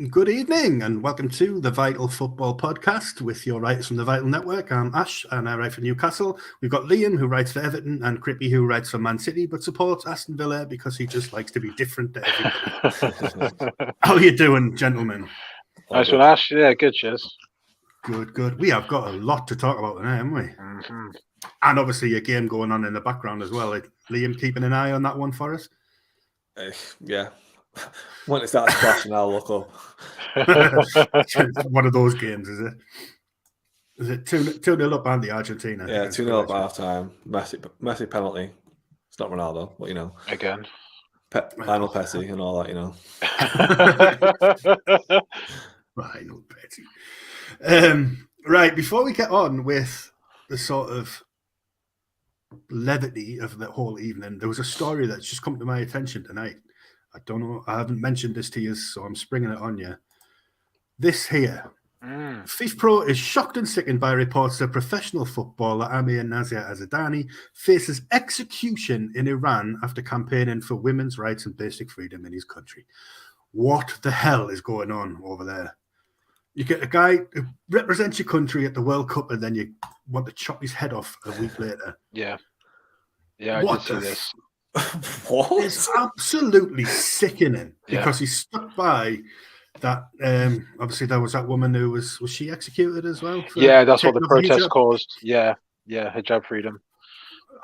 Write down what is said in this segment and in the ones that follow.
Good evening and welcome to the Vital Football Podcast with your writers from the Vital Network. I'm Ash and I write for Newcastle. We've got Liam who writes for Everton and Crippy who writes for Man City but supports Aston Villa because he just likes to be different to everybody. How are you doing, gentlemen? Nice one, Ash. Yeah, good, cheers. Good. We have got a lot to talk about tonight, haven't we? Mm-hmm. And obviously a game going on in the background as well. Liam keeping an eye on that one for us? Yeah. When it starts splashing, I'll look up. One of those games, is it? Is it 2-0 up on the Argentina? Yeah, 2-0 up at half time. Messi penalty. It's not Ronaldo, but you know. Again. Lionel Messi and all that, you know. Lionel Messi. Right, before we get on with the sort of levity of the whole evening, there was a story that's just come to my attention tonight. I don't know, I haven't mentioned this to you, so I'm springing it on you. This here. FIFPro is shocked and sickened by reports that professional footballer Amir Nasir Azadani faces execution in Iran after campaigning for women's rights and basic freedom in his country. What the hell is going on over there? You get a guy who represents your country at the World Cup and then you want to chop his head off a week later. Yeah, I did see this. What? It's absolutely sickening because he stuck by that. Obviously, there was that woman who was she executed as well? Yeah, that's what the protest caused. Yeah, hijab freedom.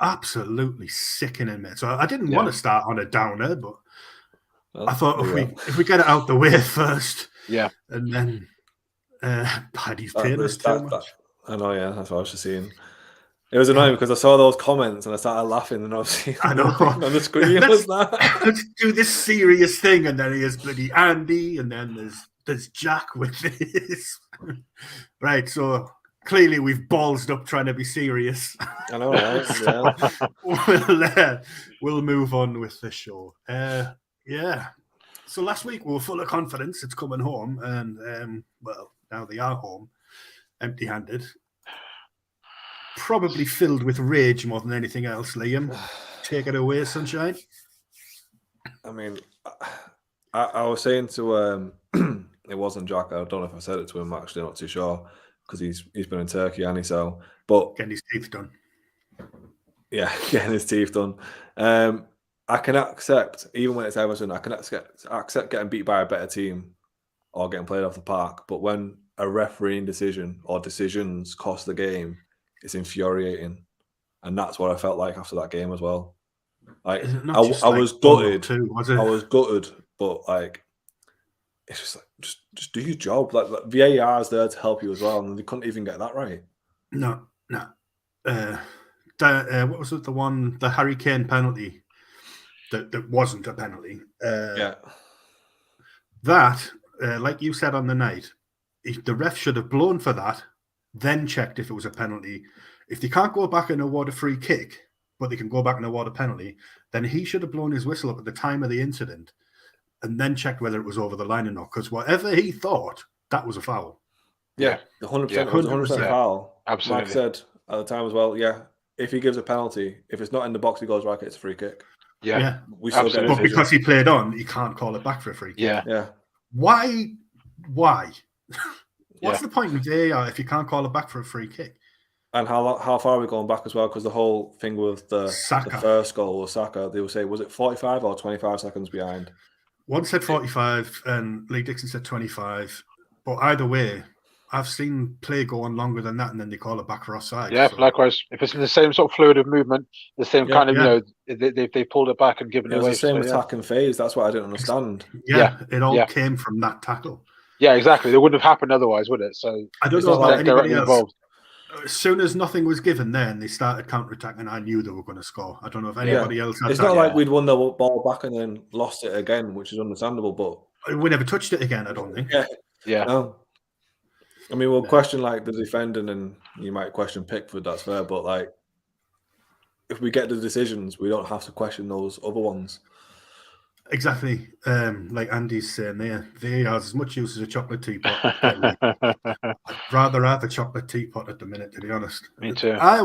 Absolutely sickening, mate. So I didn't want to start on a downer, but I thought if we get it out the way first, and then Paddy's paying us too much. I know, yeah, that's what I was just seeing. It was annoying because I saw those comments and I started laughing and I was seeing on the screen. Let's do this serious thing, and then here's bloody Andy, and then there's Jack with this. Right, so clearly we've ballsed up trying to be serious. I know, right? We'll move on with the show. So last week we were full of confidence. It's coming home, and well, now they are home, empty-handed. Probably filled with rage more than anything else. Liam, take it away, sunshine. I mean, I was saying to it wasn't Jack. I don't know if I said it to him. I'm actually not too sure because he's been in Turkey, and but getting his teeth done. Yeah, getting his teeth done. I can accept, even when it's Everton, I can accept getting beat by a better team or getting played off the park. But when a refereeing decision or decisions cost the game, it's infuriating, and that's what I felt like after that game as well. Like I was gutted. I was gutted, but like it's just like just do your job. Like VAR is there to help you as well, and they couldn't even get that right. No. What was it? The Harry Kane penalty that wasn't a penalty. That, like you said on the night, the ref should have blown for that. Then checked if it was a penalty. If they can't go back and award a free kick, but they can go back and award a penalty, then he should have blown his whistle up at the time of the incident and then checked whether it was over the line or not. Because whatever he thought, that was a foul. Yeah, 100%. 100% foul. Absolutely. Like I said at the time as well, if he gives a penalty, if it's not in the box, he goes, right, it's a free kick. Yeah. We still get it. But because he played on, he can't call it back for a free kick. Yeah. Why? What's the point in VAR if you can't call it back for a free kick? And how far are we going back as well? Because the whole thing with the first goal with Saka, they will say, was it 45 or 25 seconds behind? One said 45 and Lee Dixon said 25. But either way, I've seen play go on longer than that and then they call it back for offside. Yeah, so. Likewise. If it's in the same sort of fluid of movement, the same kind of, they pulled it back and given it away. It was the same attacking phase. That's what I didn't understand. It all came from that tackle. Yeah, exactly. It wouldn't have happened otherwise, would it? So I don't know about anybody else. Involved. As soon as nothing was given there and they started counter-attacking, I knew they were going to score. I don't know if anybody else had It's not like we'd won the ball back and then lost it again, which is understandable, but... We never touched it again, I don't think. Yeah. No. I mean, we'll question, like, the defending and you might question Pickford, that's fair, but, like, if we get the decisions, we don't have to question those other ones. Exactly. Like Andy's saying there, VAR is as much use as a chocolate teapot. I'd rather have a chocolate teapot at the minute, to be honest. Me too. I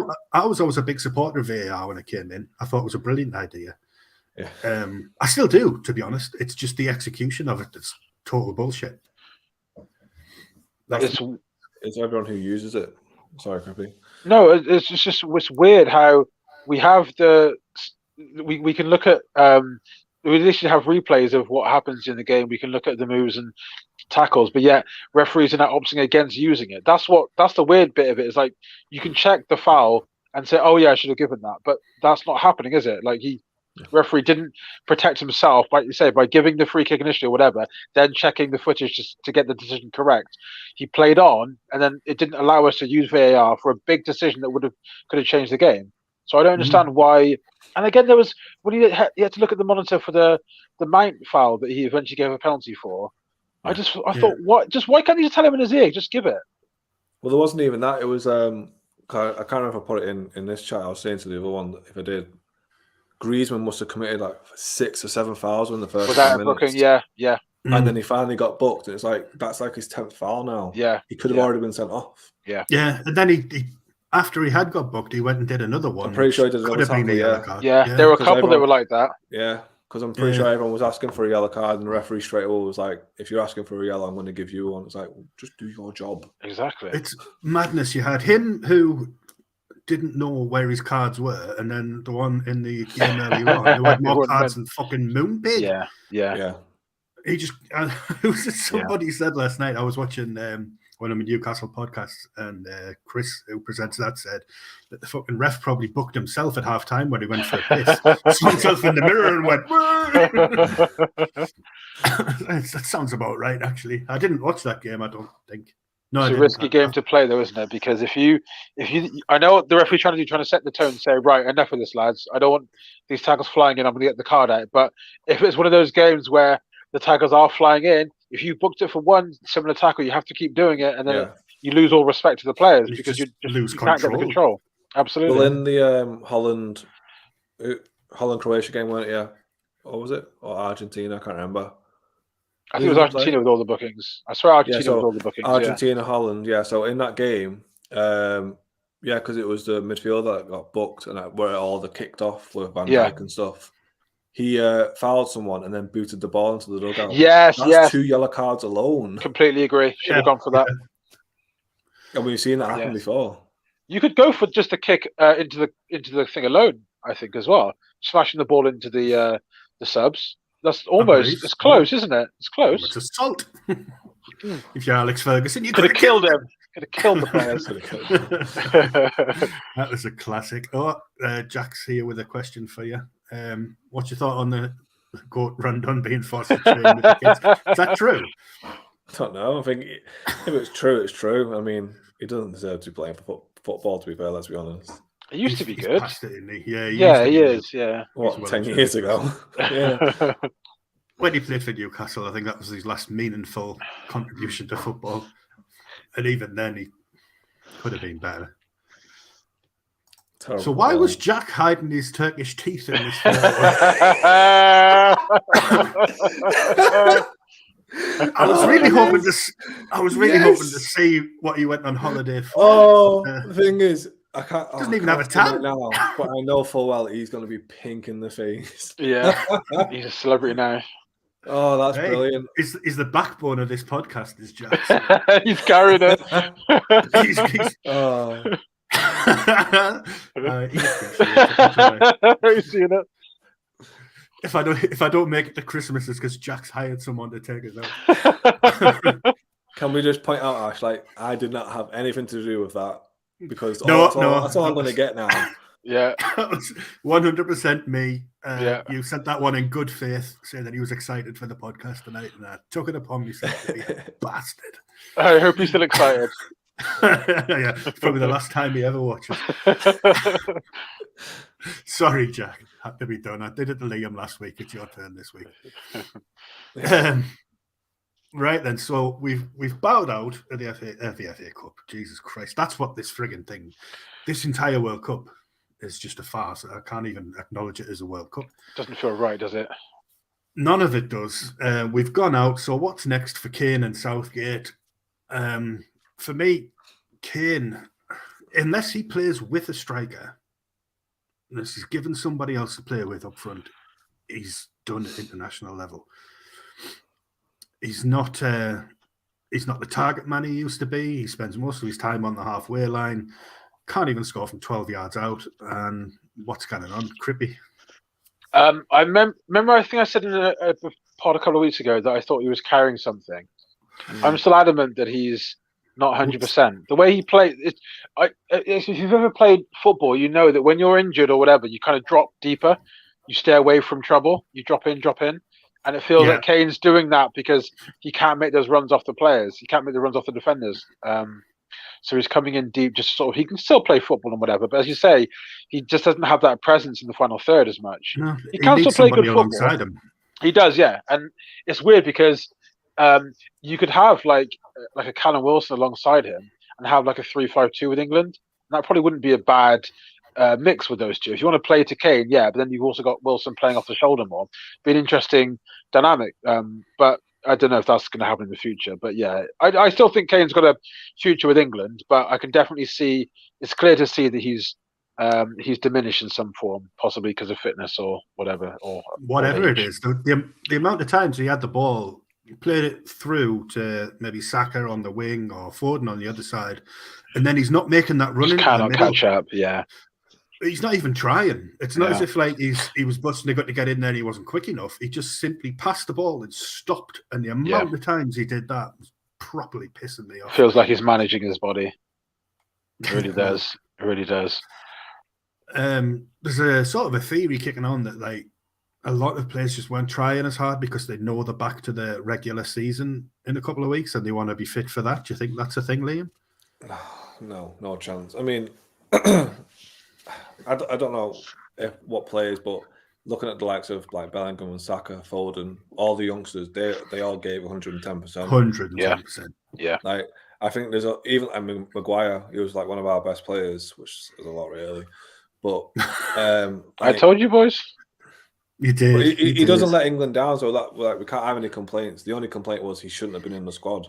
was always a big supporter of VAR when it came in. I thought it was a brilliant idea. Yeah. I still do, to be honest. It's just the execution of it that's total bullshit. It's everyone who uses it. Sorry, Crippy. No, it's weird how we have we can look at we literally have replays of what happens in the game. We can look at the moves and tackles, but yet referees are not opting against using it. That's the weird bit of it. Is like you can check the foul and say, "Oh yeah, I should have given that," but that's not happening, is it? Like referee didn't protect himself by giving the free kick initially or whatever, then checking the footage just to get the decision correct. He played on, and then it didn't allow us to use VAR for a big decision that could have changed the game. So I don't understand why. And again, there was when he had to look at the monitor for the Mount foul that he eventually gave a penalty for. I thought, why can't you just tell him in his ear? Just give it. Well, there wasn't even that. It was I can't remember if I put it in this chat. I was saying to the other one that if I did, Griezmann must have committed like 6 or 7 fouls in the first without 10 minutes. booking. Yeah. And then he finally got booked. And it's like that's like his 10th foul now. Yeah, he could have already been sent off. Yeah. And then he after he had got booked, he went and did another one. I'm pretty sure he did another tackle. Yeah, there were a couple that were like that. Yeah. Because I'm pretty sure everyone was asking for a yellow card, and the referee straight away was like, "If you're asking for a yellow, I'm going to give you one." It's like, well, just do your job. Exactly. It's madness. You had him who didn't know where his cards were, and then the one in the game early on who had more cards than fucking Moonpig. Yeah. He just somebody said last night. I was watching one of my Newcastle podcasts, and Chris, who presents that, said that the fucking ref probably booked himself at half time when he went for a piss. Saw himself in the mirror and went, that sounds about right, actually. I didn't watch that game, I don't think. No, it's a risky game to play, though, isn't it? Because if you, I know what the referee trying to set the tone and say, right, enough of this, lads. I don't want these tackles flying in. I'm going to get the card out. But if it's one of those games where the tackles are flying in, if you booked it for one similar tackle, you have to keep doing it, and then you lose all respect to the players because you can't get the control. Absolutely. Well, in the Holland-Croatia game, weren't it? What was it? Or Argentina? I can't remember. I think it was Argentina with all the bookings. I swear Argentina with all the bookings. Argentina, Holland, So in that game, because it was the midfielder that got booked and where all the kicked off with Van Dijk and stuff. He fouled someone and then booted the ball into the dugout. That's 2 yellow cards alone. Completely agree. Should have gone for that. And we've seen that happen before. You could go for just a kick into the thing alone, I think, as well. Smashing the ball into the subs. That's almost it's close, isn't it? It's close. It's assault. If you're Alex Ferguson, you could have killed him. Could have killed the players. That was a classic. Oh, Jack's here with a question for you. What's your thought on the goat Rondon being forced to train with the kids? Is that true? I don't know. I think if it's true, it's true. I mean, he doesn't deserve to be playing for football, to be fair, let's be honest. He used to be good. Past it, isn't he? He is. Yeah. What, 10 years ago? Yeah. When he played for Newcastle, I think that was his last meaningful contribution to football. And even then, he could have been better. Terrible. So why was Jack hiding his Turkish teeth in this photo? I was really hoping to see what he went on holiday for. Oh, the thing is, I can't. Doesn't even have a tan now, but I know full well he's going to be pink in the face. Yeah, he's a celebrity now. Oh, that's brilliant. Is the backbone of this podcast is Jack. He's carrying it. He's seen it. If I don't make it to Christmas, it's because Jack's hired someone to take us out. Can we just point out, Ash? Like, I did not have anything to do with that because that's all I'm going to get now. Yeah, that was 100% me. You sent that one in good faith, saying that he was excited for the podcast tonight, and I took it upon myself to be a bastard. I hope he's still excited. Yeah, probably the last time he ever watches. Sorry, Jack. Had to be done. I did it to Liam last week. It's your turn this week. Right then, so we've bowed out at the FA Cup. Jesus Christ, that's what this frigging thing, this entire World Cup is just a farce. I can't even acknowledge it as a World Cup. Doesn't feel right, does it? None of it does. We've gone out. So what's next for Kane and Southgate? For me, Kane, unless he plays with a striker, unless he's given somebody else to play with up front, he's done at international level. He's not He's not the target man he used to be. He spends most of his time on the halfway line. Can't even score from 12 yards out. And what's going on? Crippy. I remember. I think I said in a pod a couple of weeks ago that I thought he was carrying something. I'm still adamant that he's not 100%. The way he plays, if you've ever played football, you know that when you're injured or whatever, you kind of drop deeper. You stay away from trouble. You drop in. And it feels like Kane's doing that because he can't make those runs off the players. He can't make the runs off the defenders. So he's coming in deep, just sort of. He can still play football and whatever, but as you say, he just doesn't have that presence in the final third as much. No, he can still play good football. Him. He does, yeah. And it's weird because you could have like a Callum Wilson alongside him and have like a 3-5-2 with England. And that probably wouldn't be a bad mix with those two. If you want to play to Kane, yeah, but then you've also got Wilson playing off the shoulder more. Be an interesting dynamic. But I don't know if that's going to happen in the future. But yeah, I still think Kane's got a future with England, but I can definitely see, it's clear to see that he's diminished in some form, possibly because of fitness or whatever. Or whatever it is. The amount of times he had the ball, he played it through to maybe Saka on the wing or Foden on the other side, and then he's not making that run. He cannot catch up, yeah. He's not even trying. It's not as if like he was busting a gut to get in there and he wasn't quick enough. He just simply passed the ball and stopped. And the amount of times he did that was properly pissing me off. Feels like he's managing his body. It really does. It really does. There's a sort of a theory kicking on that like a lot of players just weren't trying as hard because they know they're back to the regular season in a couple of weeks and they want to be fit for that. Do you think that's a thing, Liam? No chance. I mean, I don't know what players, but looking at the likes of like Bellingham and Saka, Foden, all the youngsters, they all gave 110%. 110%. Yeah. Like I think Maguire, he was like one of our best players, which is a lot really. But I told you boys. You did. He doesn't let England down, so like we can't have any complaints. The only complaint was he shouldn't have been in the squad.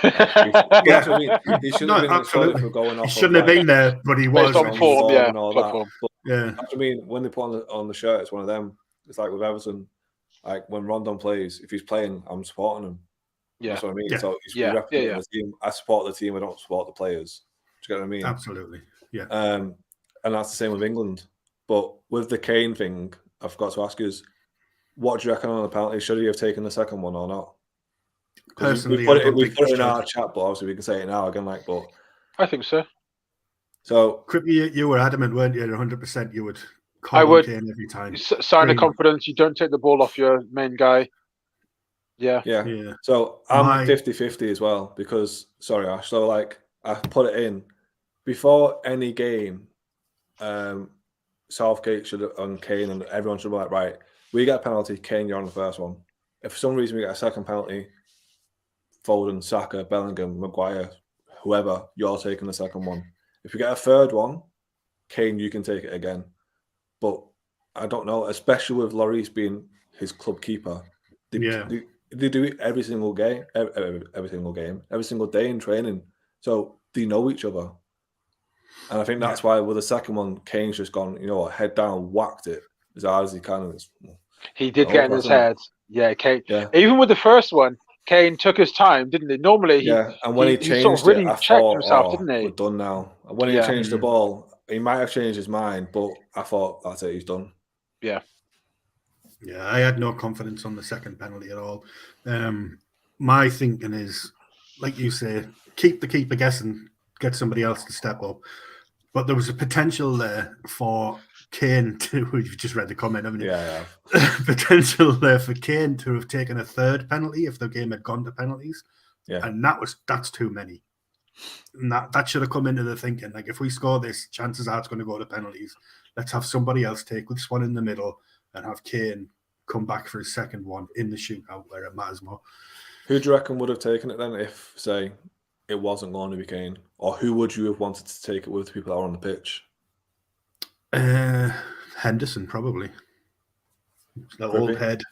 He shouldn't have been in the squad for going off. He shouldn't have been there, but he was on form, yeah. And all that. But, I mean, when they put on the shirt, it's one of them. It's like with Everton, like when Rondon plays, if he's playing, I'm supporting him. Yeah, that's what I mean. Yeah. So he's representing the team. I support the team. I don't support the players. Do you get what I mean? Absolutely. Yeah. And that's the same with England. But with the Kane thing, I forgot to ask you: what do you reckon on the penalty? Should he have taken the second one or not? Personally, we put it in our chat, but obviously we can say it now again. But I think so. So, Crippy, you were adamant, weren't you? 100%, you would call Kane every time. Sign of confidence. You don't take the ball off your main guy. Yeah. So I'm 50-50 as well because sorry, Ash. So like I put it in before any game. Southgate and Kane and everyone should be like, right, we get a penalty, Kane, you're on the first one. If for some reason we get a second penalty, Foden, Saka, Bellingham, Maguire, whoever, you're taking the second one. If we get a third one, Kane, you can take it again. But I don't know, especially with Lloris being his club keeper. They do it every single game, every single day in training. So they know each other. And I think that's why with the second one, Kane's just gone, head down, whacked it as hard as he can. He did get in his head. Yeah, Kane. Yeah. Even with the first one, Kane took his time, didn't he? Normally, and when he changed sort of really it, I checked thought, himself, didn't he? We're done now. And when he changed the ball, he might have changed his mind, but I thought, that's it, he's done. Yeah. Yeah, I had no confidence on the second penalty at all. My thinking is, like you say, keep the keeper guessing, get somebody else to step up. But there was a potential there for Kane to, you've just read the comment, haven't you? Yeah. Potential there for Kane to have taken a third penalty if the game had gone to penalties. Yeah. And that's too many. And that should have come into the thinking. Like, if we score this, chances are it's going to go to penalties. Let's have somebody else take this one in the middle and have Kane come back for his second one in the shootout where it matters more. Who do you reckon would have taken it then if, say, it wasn't going to be Kane? Or who would you have wanted to take it with the people that are on the pitch? Henderson, probably. That Crippy. old head.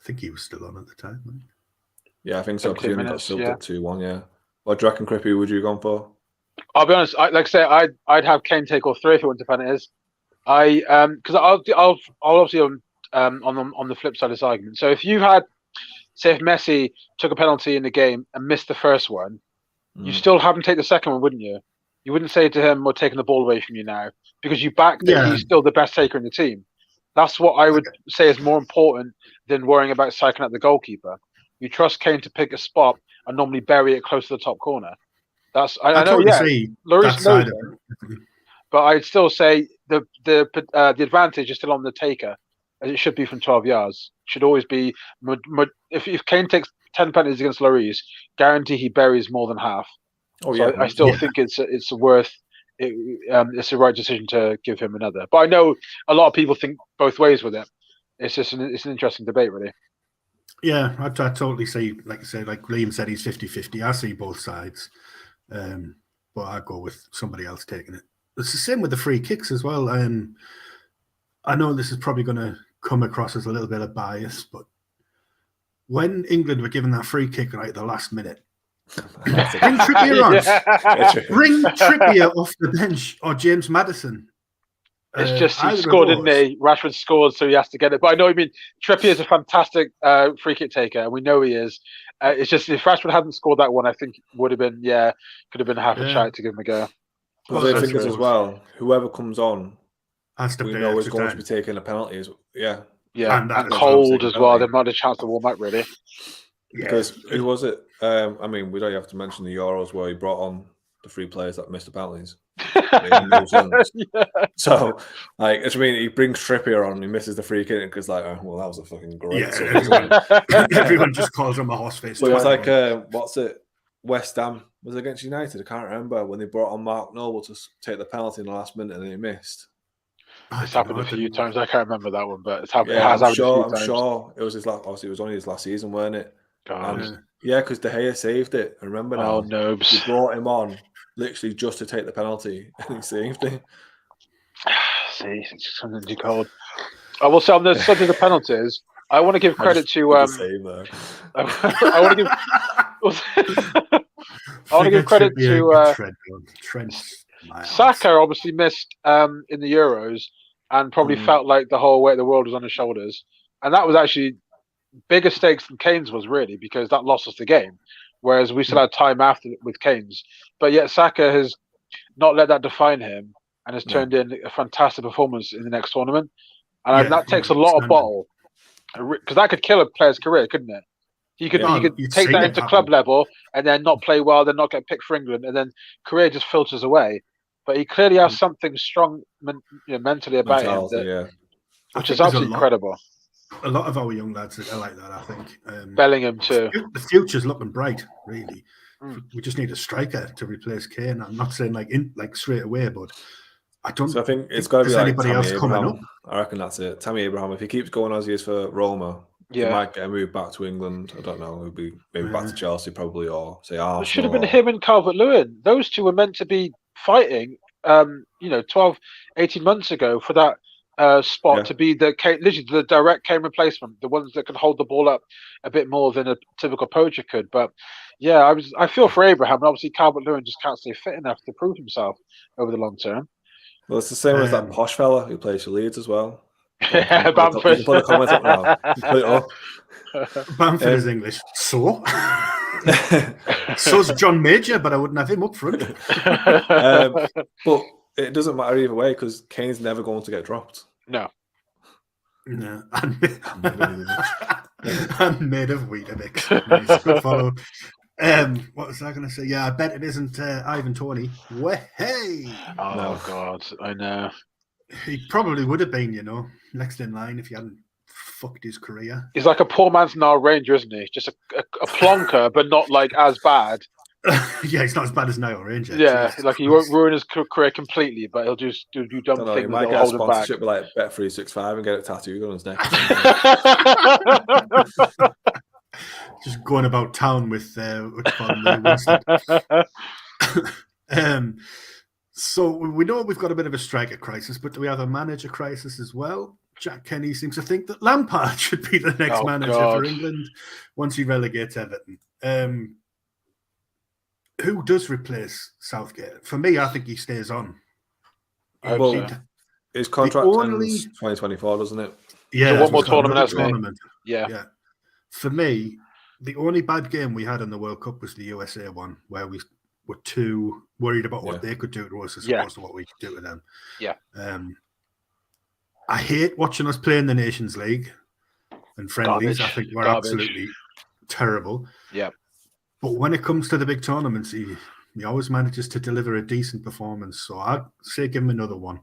I think he was still on at the time, wasn't he? Yeah, I think so, because he only got subbed at 2-1, yeah. What do you reckon, Crippy, would you have gone for? I'll be honest, like I say, I'd have Kane take all three if it went to penalties. Because I'll obviously on the flip side of this argument. So if you had say if Messi took a penalty in the game and missed the first one, you still have him take the second one, wouldn't you? You wouldn't say to him, "We're taking the ball away from you now," because you back that he's still the best taker in the team. That's what I would say is more important than worrying about psyching out the goalkeeper. You trust Kane to pick a spot and normally bury it close to the top corner. That's I know. totally Yeah, see Lloris that side knows of that. it. But I'd still say the advantage is still on the taker, as it should be from 12 yards. It should always be if Kane takes 10 penalties against Lloris, guarantee he buries more than half. Oh so yeah, I still think it's worth it. It's the right decision to give him another. But I know a lot of people think both ways with it. It's just an interesting debate, really. Yeah, I totally see. Like I said, like Liam said, he's 50-50. I see both sides, but I go with somebody else taking it. It's the same with the free kicks as well. I know this is probably going to come across as a little bit of bias, but when England were given that free kick right at the last minute, bring Trippier on. Bring Trippier off the bench or James Maddison. It's just he scored, didn't he? Rashford scored, so he has to get it. But I know what you mean. Trippier is a fantastic free kick taker, and we know he is. It's just if Rashford hadn't scored that one, I think would have been could have been half a shot to give him a go. Well, the thing is as well, whoever comes on, has to we know is going to be taking a penalty. Yeah, and cold as well. They've not had a chance to warm up really. Because who was it? I mean, we don't have to mention the Euros where he brought on the 3 players that missed the penalties. So, like, I mean, he brings Trippier on and he misses the free kick because, like, well, that was a fucking great. Everyone just calls him a horse face. But it was like, what's it? West Ham was it against United. I can't remember when they brought on Mark Noble to take the penalty in the last minute and he missed. It's happened a few times. I can't remember that one, but it's happened. Yeah, I'm sure it was his last. Obviously, it was only his last season, weren't it? God. Yeah, because De Gea saved it. I remember now. Oh no! He brought him on literally just to take the penalty, and he saved it. See, it's something too cold. I will say on the subject of penalties, I want to give credit to. I want to give. I want to give credit to Saka. Obviously missed in the Euros and probably felt like the whole weight of the world was on his shoulders, and that was actually bigger stakes than Kane's was really because that lost us the game. Whereas we still had time after with Kane's, but yet Saka has not let that define him and has turned in a fantastic performance in the next tournament, and that takes a lot of bottle because that could kill a player's career, couldn't it? He could take that into club level and then not play well, then not get picked for England, and then career just filters away. But he clearly has something strong mentally about him, which is absolutely incredible. A lot of our young lads are like that, I think. Bellingham too. The future's looking bright, really. We just need a striker to replace Kane. I'm not saying like straight away, but I don't. So I think it's got to be like anybody Tammy else Abraham. coming up. I reckon that's it. Tammy Abraham. If he keeps going as he is for Roma, he might get a move back to England. I don't know. He'll be maybe back to Chelsea probably, or say Arsenal. It should have been him and Calvert-Lewin. Those two were meant to be fighting. 12, 18 months ago for that spot to be literally the direct Kane replacement, the ones that can hold the ball up a bit more than a typical poacher could. But I feel for Abraham, and obviously Calvert-Lewin just can't stay fit enough to prove himself over the long term. Well, it's the same as that posh fella who plays for Leeds as well. Bamford. You can put a comment up now. Put it up. Bamford is English. So? So's John Major, but I wouldn't have him up front. But it doesn't matter either way because Kane's never going to get dropped. No. I'm made of Weetabix. Nice. Good follow. What was I going to say? Yeah, I bet it isn't Ivan Toney. Hey! Oh, no. God, I know. He probably would have been, next in line if he hadn't fucked his career. He's like a poor man's Nile Ranger, isn't he? Just a plonker, but not like as bad. Yeah, he's not as bad as Nile Ranger. Yeah, like he won't ruin his career completely, but he'll just do dumb things. He might get a sponsorship with like Bet365 and get it tattooed on his neck. Just going about town with so we know we've got a bit of a striker crisis, but do we have a manager crisis as well? Jack Kenny seems to think that Lampard should be the next manager for England once he relegates Everton. Who does replace Southgate? For me, I think he stays on. His contract ends 2024, doesn't it? Yeah, so one more tournament, hasn't it? Yeah. for me, the only bad game we had in the World Cup was the USA one, where we were too worried about what they could do to us as opposed to what we could do to them. Yeah. I hate watching us play in the Nations League and friendlies. I think we're absolutely terrible. Yeah. But when it comes to the big tournaments, he always manages to deliver a decent performance. So I'd say give him another one.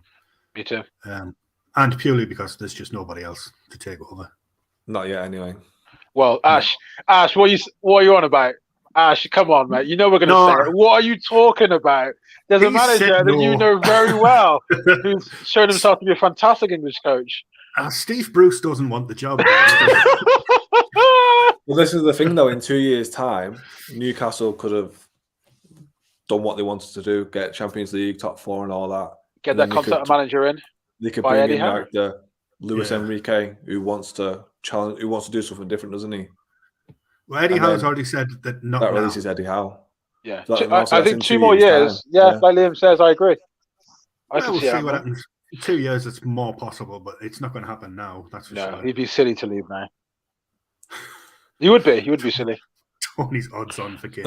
Me too. And purely because there's just nobody else to take over. Not yet, anyway. Well, Ash, what are you on about? Ash, come on, mate. You know we're going to say it. What are you talking about? There's a manager that you know very well who's shown himself to be a fantastic English coach. Steve Bruce doesn't want the job. Well, this is the thing, though. In 2 years' time, Newcastle could have done what they wanted to do, get Champions League, top 4 and all that. Get that contact manager in. They could bring in like the Luis Enrique, who wants to challenge, who wants to do something different, doesn't he? Well, Eddie Howe's already said that not that releases Eddie Howe. Yeah, I think 2 more years. Yeah, like Liam says, I agree. We'll see what happens. In 2 years, it's more possible, but it's not going to happen now. That's for sure. He'd be silly to leave now. He would be. He would be silly. Tony's odds on for Kane.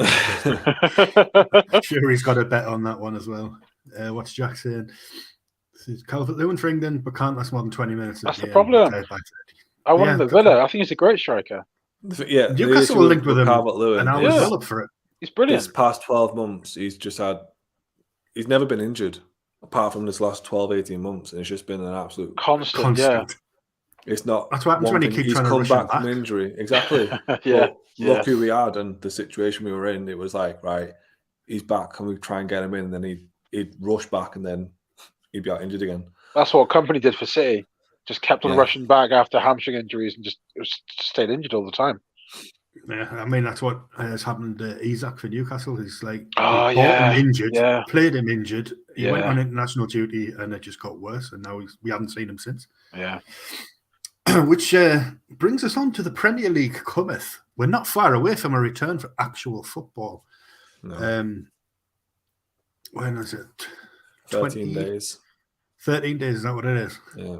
Sure, he's got a bet on that one as well. What's Jack saying? Calvert-Lewin for England, but can't last more than 20 minutes. That's the problem. I want him at Villa. I think he's a great striker. Yeah, Newcastle will link with him, and I was well up for it. He's brilliant. This past 12 months, he's never been injured, apart from this last 12, 18 months, and it's just been an absolute constant. Yeah. It's not. That's what happens when you keep trying to rush come back from injury. Exactly. Look who we had and the situation we were in. It was like, right, he's back. Can we try and get him in? And then he'd rush back, and then he'd be out injured again. That's what Company did for City. Just kept on rushing back after hamstring injuries and just stayed injured all the time. Yeah, I mean that's what has happened to Isak for Newcastle. He's like, bought him injured, played him injured. He went on international duty, and it just got worse. And now we haven't seen him since. Yeah. Which brings us on to the Premier League cometh. We're not far away from a return for actual football. No. When is it? 13 days. 13 days, is that what it is? Yeah.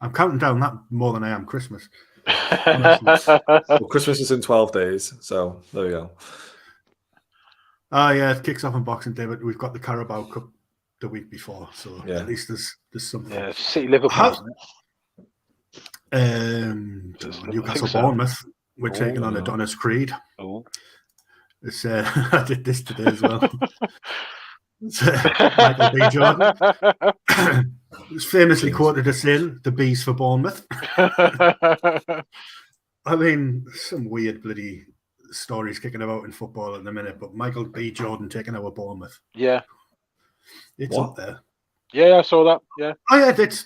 I'm counting down that more than I am Christmas. Well, Christmas is in 12 days, so there we go. Yeah, it kicks off on Boxing Day, but we've got the Carabao Cup the week before, so at least there's something. Yeah, City Liverpool. Newcastle Bournemouth. We're taking on Adonis Creed. It's I did this today as well. Michael B. Jordan was famously quoted as saying, "The bees for Bournemouth." I mean, some weird bloody stories kicking about in football at the minute, but Michael B. Jordan taking over Bournemouth. Yeah, it's up there. Yeah, I saw that. Yeah. Oh yeah, that's.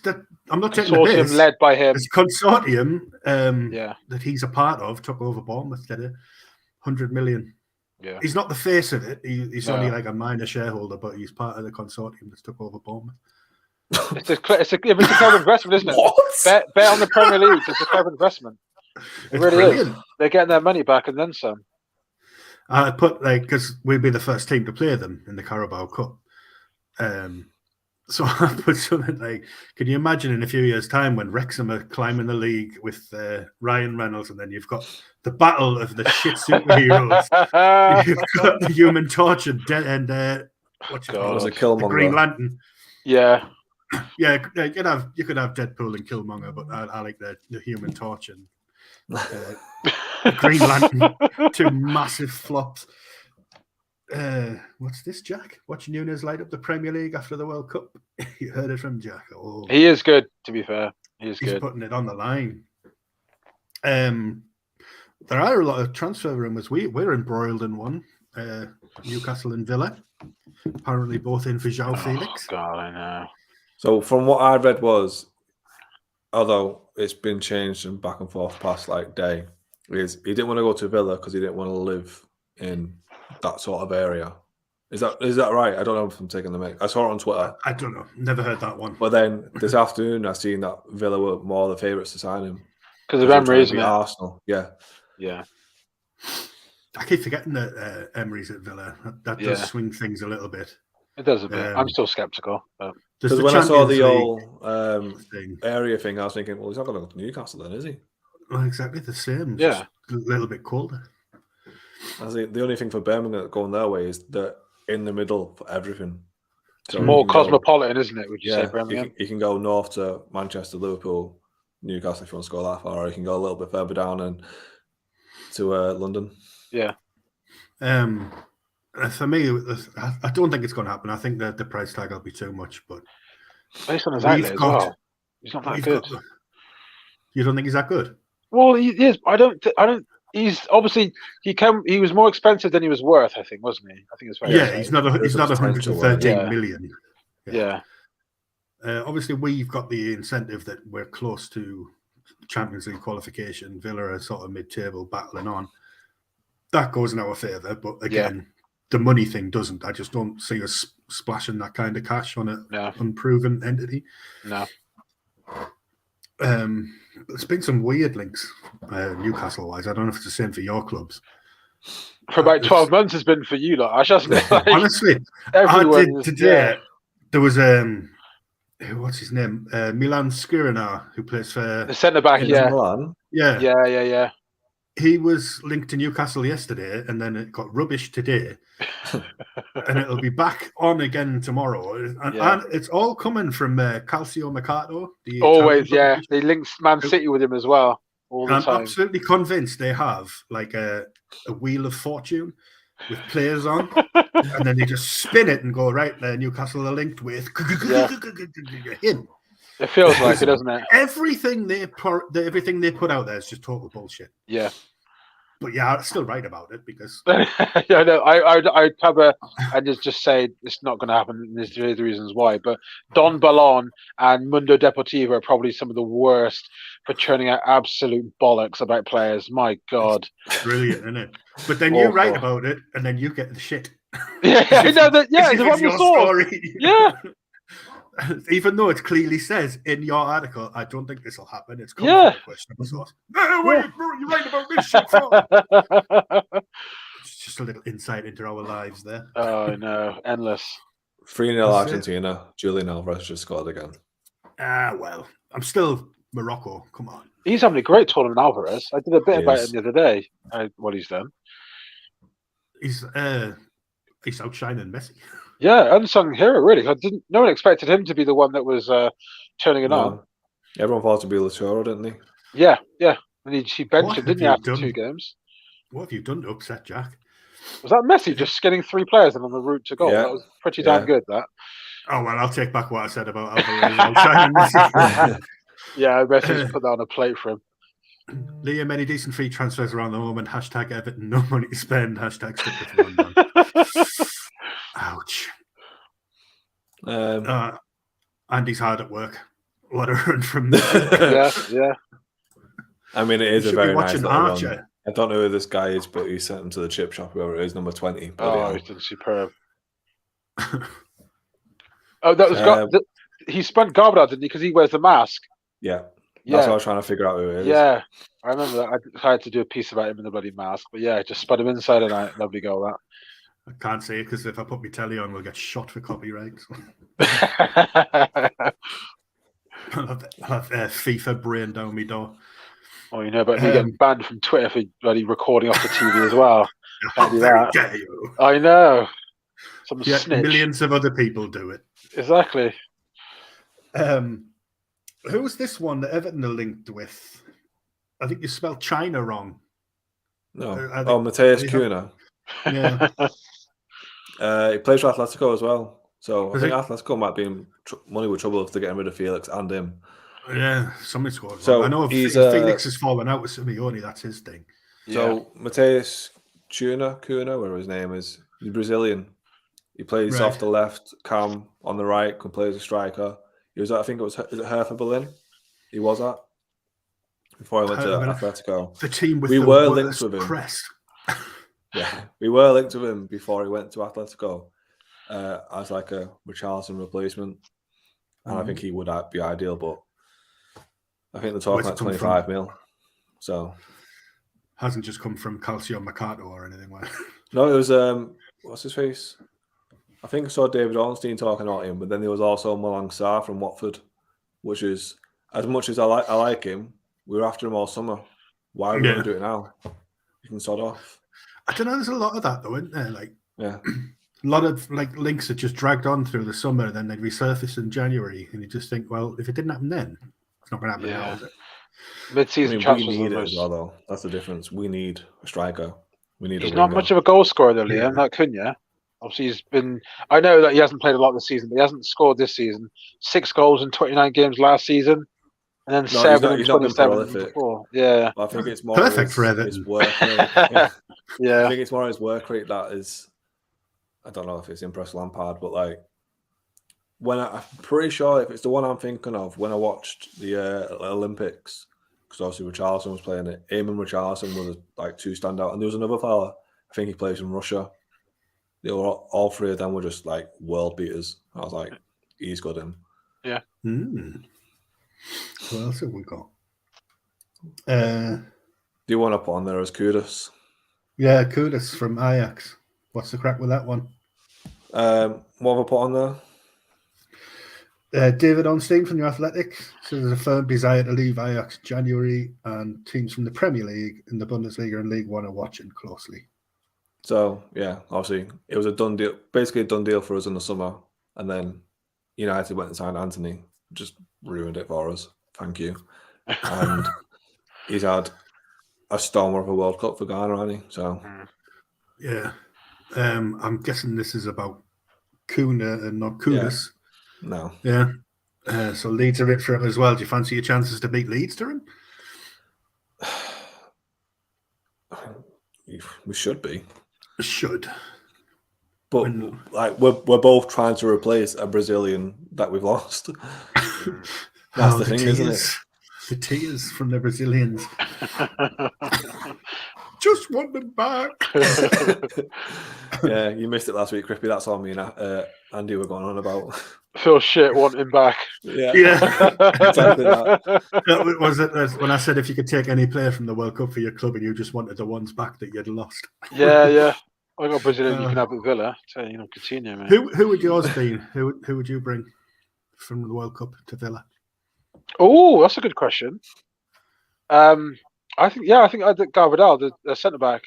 I'm not taking the piss. Led by him. It's a consortium that he's a part of took over Bournemouth. Did it? 100 million. Yeah. He's not the face of it. He's only like a minor shareholder, but he's part of the consortium that took over Bournemouth. It's a clever investment, isn't it? What? Bet on the Premier League. It's a clever investment. It really brilliant. Is. They're getting their money back and then some. I put because we'd be the first team to play them in the Carabao Cup. So I put something like, can you imagine in a few years' time when Wrexham are climbing the league with Ryan Reynolds, and then you've got the battle of the shit superheroes, you've got the Human Torch and what's it called? The Green Lantern. Yeah. Yeah, you could have Deadpool and Killmonger, but I like the Human Torch and Green Lantern. Two massive flops. What's this, Jack? Watching Nunes light up the Premier League after the World Cup. You heard it from Jack. Oh, he is good, to be fair. He's good. Putting it on the line. There are a lot of transfer rumours. We're embroiled in one. Newcastle and Villa. Apparently both in for João Felix. God, I know. So from what I read was, although it's been changed and back and forth past like day, is he didn't want to go to Villa because he didn't want to live in that sort of area. Is that right? I don't know if I'm taking the mic. I saw it on Twitter. I don't know. Never heard that one. But then this afternoon, I seen that Villa were more the favourites to sign him because of Emery, isn't it? Arsenal, yeah. I keep forgetting that Emery's at Villa. That does swing things a little bit. It does a bit. I'm still sceptical. Because when I saw the whole area thing, I was thinking, well, he's not going to go to Newcastle then, is he? Well, exactly the same. Yeah. a little bit colder. I think the only thing for Birmingham going their way is that in the middle for everything. It's more cosmopolitan, isn't it? Would you say, Yeah, Birmingham? you can go north to Manchester, Liverpool, Newcastle if you want to go that far, or you can go a little bit further down and to London. Yeah. For me, I don't think it's going to happen. I think that the price tag will be too much. But based on his outlay as well, he's not that good. You don't think he's that good? Well, he is. I don't. He's obviously he was more expensive than he was worth. I think, wasn't he? I think it's very. Yeah, he's not 113 million. Yeah. Obviously, we've got the incentive that we're close to Champions League qualification. Villa are sort of mid-table battling on. That goes in our favour, but again, the money thing doesn't. I just don't see us splashing that kind of cash on an unproven entity. No. There's been some weird links, Newcastle-wise. I don't know if it's the same for your clubs. For about 12 months, it's been for you, like honestly, I did today. There was what's his name? Milan Skriniar, who plays for the centre back. Yeah. He was linked to Newcastle yesterday, and then it got rubbish today, and it'll be back on again tomorrow. And it's all coming from Calcio Mercato. Always, they linked Man City with him as well. All the time. I'm absolutely convinced they have like a wheel of fortune with players on, and then they just spin it and go right there. Newcastle are linked with him. It feels like it, doesn't it? Everything they put out there is just total bullshit. Yeah. But yeah, I'm still right about it because yeah, no, I'd cover and just say it's not going to happen. And there's the reasons why. But Don Ballon and Mundo Deportivo are probably some of the worst for churning out absolute bollocks about players. My God, it's brilliant, isn't it? But then you write about it, and then you get the shit. Yeah, I know that. Yeah, it's your story. Yeah. Even though it clearly says in your article, I don't think this will happen. It's coming from a questionable source. No, wait, you write about this shit for? It's just a little insight into our lives there. Oh, no. Endless. 3-0 Argentina. Julian Alvarez just scored again. Well, I'm still Morocco. Come on. He's having a great tournament, Alvarez. I did a bit about him the other day, what he's done. He's outshining Messi. Yeah, unsung hero, really. No one expected him to be the one that was turning it on. Everyone thought to be Latoro, didn't they? Yeah. And she benched him, didn't he, after 2 games? What have you done to upset Jack? Was that Messi just skinning 3 players and on the route to goal? Yeah. That was pretty damn good, that. Oh, well, I'll take back what I said about Alvarez. Messi. Yeah, Messi's put that on a plate for him. Liam, any decent free transfers around the moment? Hashtag Everton, no money to spend. Hashtag stick with London. Ouch. Andy's hard at work. What a run from there. Yeah. I mean, it is a very nice run. I don't know who this guy is, but he sent him to the chip shop, whoever it is, number 20. He's done superb. That was he spun Garbage, didn't he? Because he wears the mask. Yeah. That's what I was trying to figure out who it is. Yeah. I remember that. I had to do a piece about him in the bloody mask. But yeah, just spun him inside and out. Lovely goal, that. I can't say it because if I put my telly on, we'll get shot for copyright. I'll have FIFA brain down my door. Oh, you know about me getting banned from Twitter for bloody recording off the TV as well. Can't do that. Dare you. I know. Some snitch. Millions of other people do it. Exactly. Who's this one that Everton are linked with? I think you spelled China wrong. No. Mateus Cunha. Yeah. He plays for Atletico as well. So I think Atletico might be in money with trouble if they're getting rid of Felix and him. Yeah, somebody scored. So I know Felix has fallen out with Simeone. That's his thing. So Mateus Cunha, whatever his name is, he's Brazilian. He plays off the left, Cam on the right, can play as a striker. He was at, I think it was Hertha Berlin. He was at before he went to Atletico. The team with we the were linked with him. Crest. Yeah, we were linked with him before he went to Atletico as like a Richarlison replacement, and I think he would be ideal. But I think they're talking like 25 mil. So hasn't just come from Calcio Mercato or anything like that. No, it was what's his face? I think I saw David Ornstein talking about him, but then there was also Malang Sarr from Watford, which is, as much as I like him, we were after him all summer. Why are we going to do it now? you can sod off. I don't know. There's a lot of that though, isn't there? Like, Yeah. a lot of like links that just dragged on through the summer, and then they'd resurface in January, and you just think, well, if it didn't happen then, it's not going to happen now, is it? Mid-season we transfers need are it as well, though. That's the difference. We need a striker. We need. He's a not winger. much of a goal scorer, though, Liam. Like Cunha. Obviously, he's been. I know that he hasn't played a lot this season, but he hasn't scored this season. 6 goals in 29 games last season, and then 7 in 27 before. Yeah, I think it's more perfect for his work rate. Yeah. I think it's more his work rate that is. I don't know if it's impressed Lampard, but like I'm pretty sure if it's the one I'm thinking of when I watched the Olympics, because obviously Richarlison was playing it. Eamon Richarlison was like 2 standout, and there was another fella. I think he plays in Russia. They were all 3 of them were just like world beaters. I was like, he's got him. Yeah. What else have we got? Do you want to put on there as Kudus? Yeah, Kudus from Ajax. What's the crack with that one? What have I put on there? David Onstein from the Athletic says there's a firm desire to leave Ajax in January, and teams from the Premier League and the Bundesliga and League One are watching closely. So yeah, obviously it was a done deal, basically a done deal for us in the summer, and then United went and signed Anthony, just ruined it for us. Thank you. And he's had a stormer of a World Cup for Ghana, hasn't he? So yeah, I'm guessing this is about Kuna and not Kudus. No. Yeah. So Leeds are it for him as well. Do you fancy your chances to beat Leeds to him? We should be. Should. But like we're both trying to replace a Brazilian that we've lost. That's the thing, isn't it? The tears from the Brazilians. Just want them back. Yeah, you missed it last week, Crippy. That's all me and Andy were going on about. Feel shit, want him back. Yeah. Exactly that was it when I said if you could take any player from the World Cup for your club and you just wanted the ones back that you'd lost. Yeah. I got Brazilian you can have at Villa. Tell you, Coutinho, man. Who would yours be? Who would you bring from the World Cup to Villa? Oh, that's a good question. I think I did Garvidal, the centre back.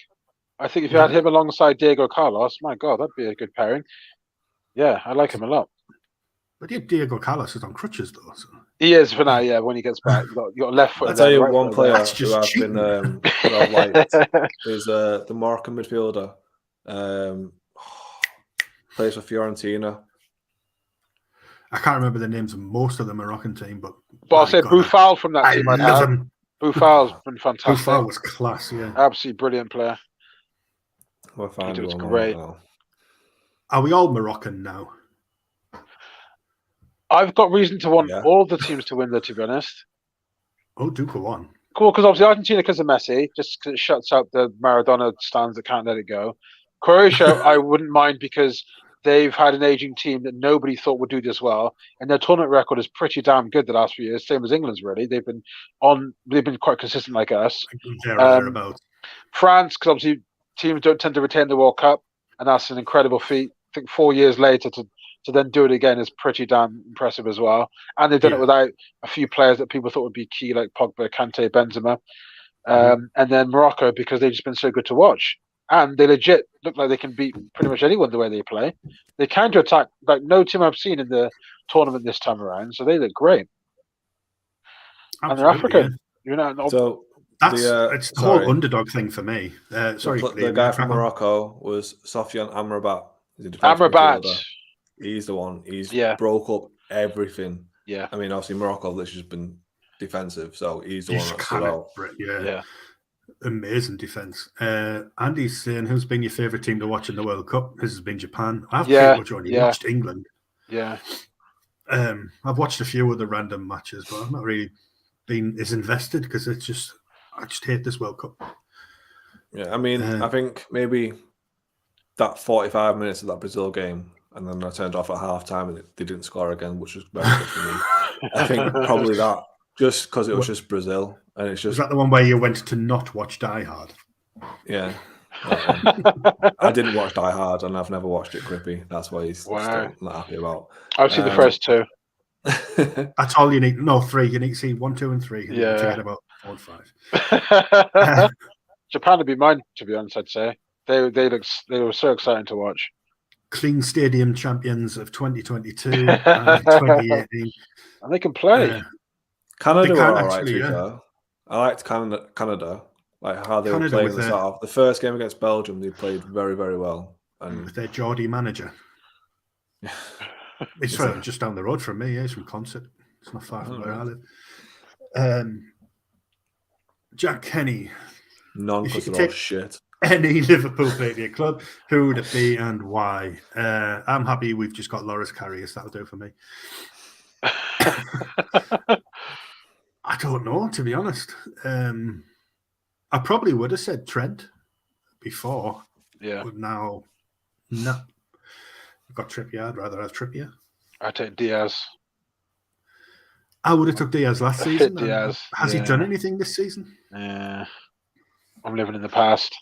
I think if you had him alongside Diego Carlos, my God, that'd be a good pairing. Yeah, I like him a lot. But yeah, Diego Carlos is on crutches though. So. He is for now. Yeah, when he gets back, you got left foot. I'll tell you right one player who I've been who I've liked is the Moroccan midfielder. Plays for Fiorentina. I can't remember the names of most of the Moroccan team, but I'll say Boufal from that team. I love him. Boufal's been fantastic. Boufal was class, yeah. Absolutely brilliant player. We'll find He was one great. now. Are we all Moroccan now? I've got reason to want all the teams to win, though, to be honest. Oh, do go on. Cool, because obviously Argentina because of Messi, just because it shuts out the Maradona stands that can't let it go. Croatia, I wouldn't mind because they've had an aging team that nobody thought would do this well, and their tournament record is pretty damn good the last few years. Same as England's, really. They've been quite consistent like us. France, because obviously teams don't tend to retain the World Cup, and that's an incredible feat. I think 4 years later to then do it again is pretty damn impressive as well. And they've done it without a few players that people thought would be key, like Pogba, Kante, Benzema. And then Morocco, because they've just been so good to watch. And they legit look like they can beat pretty much anyone the way they play. They counter-attack like no team I've seen in the tournament this time around, so they look great. Absolutely, and they're African. Yeah. So it's the whole underdog thing for me. The guy from Morocco was Sofiane Amrabat. Amrabat. He's the one. He's broke up everything. Yeah. I mean, obviously Morocco has just been defensive, so he's the one that stood out. Yeah. Amazing defense. Andy's saying, who's been your favourite team to watch in the World Cup? This has been Japan. I've pretty much only watched England. Yeah. I've watched a few of the random matches, but I've not really been as invested because I just hate this World Cup. Yeah, I mean, I think maybe that 45 minutes of that Brazil game, and then I turned off at half time and they didn't score again, which was very good for me. I think probably that, just because it was just Brazil. And it's just, is that the one where you went to not watch Die Hard? Yeah. I didn't watch Die Hard and I've never watched it, Crippy. That's why he's still not happy about. I've seen the first 2. That's all you need. No, 3. You need to see 1, 2, and 3. And yeah. forget about 4 and 5. Japan would be mine, to be honest. I'd say they were so exciting to watch. Clean stadium champions of 2022 and 2018. And they can play. Canada They were can all right, actually, to be fair. I liked Canada, like how they were Canada playing with the start off. The first game against Belgium, they played very, very well. And with their Geordie manager. It's just down the road from me. He's from Concert. It's not far from where I live. Jack Kenny. none because they're all shit. Any Liverpool player at your club, who would it be and why? I'm happy we've just got Loris Karius. That'll do for me. I don't know, to be honest. I probably would have said Trent before. Yeah. But now, no. I've got Trippier. I'd rather have Trippier. I take Diaz. I would have took Diaz last season. Diaz. Has he done anything this season? Yeah. I'm living in the past.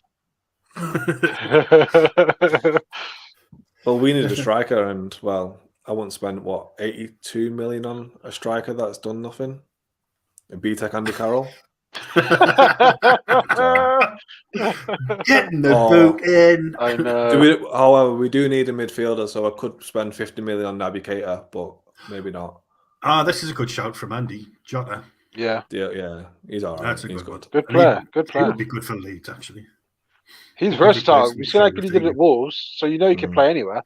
Well, we need a striker, and I wouldn't spend 82 million on a striker that's done nothing. A BTEC Andy Carroll. Getting the boot in. I know. However, we do need a midfielder, so I could spend 50 million on Naby Keita, but maybe not. This is a good shout from Andy Jota. Yeah, he's all right. That's a he's good. Good player. Good He player. would be good for Leeds, actually. He's versatile. You see how good he did at Wolves, so you know he can play anywhere.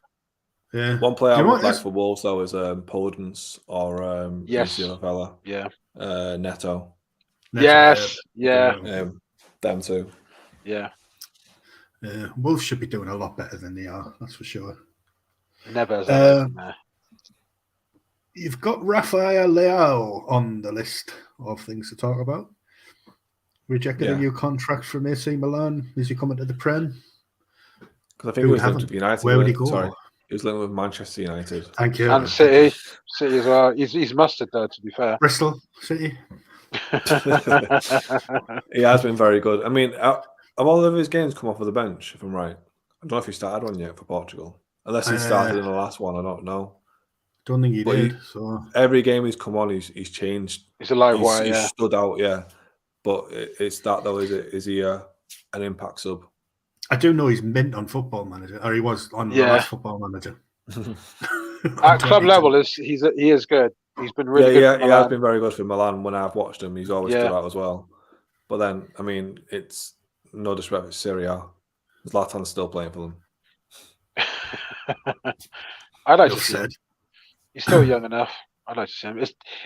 Yeah. One player I would like for Wolves though is Podence or Yes. the other fella. Yeah. Neto. Yes. Yeah. Them too. Yeah. Wolves should be doing a lot better than they are. That's for sure. Never has that been there. You've got Rafael Leao on the list of things to talk about. Rejected a new contract from AC Milan. Is he coming to the Prem? Because I think he was linked with United. Where would he go? Sorry, he was linked with Manchester United. Thank you. And City as well. He's mustard though, to be fair. Bristol City. He has been very good. I mean, have all of his games come off of the bench, if I'm right? I don't know if he started one yet for Portugal. Unless he started in the last one, I don't know. Don't think he did. So every game he's come on, he's changed. He's a live wire. He's stood out, yeah. But it's that though. Is he an impact sub? I do know he's mint on Football Manager, or he was on the last Football Manager. At club level, he is good. He's been really good. He has been very good for Milan. When I've watched him, he's always stood out as well. But then, I mean, it's no disrespect for Syria. Zlatan's still playing for them. I'd like to see him. He's still young enough. I'd like to see him.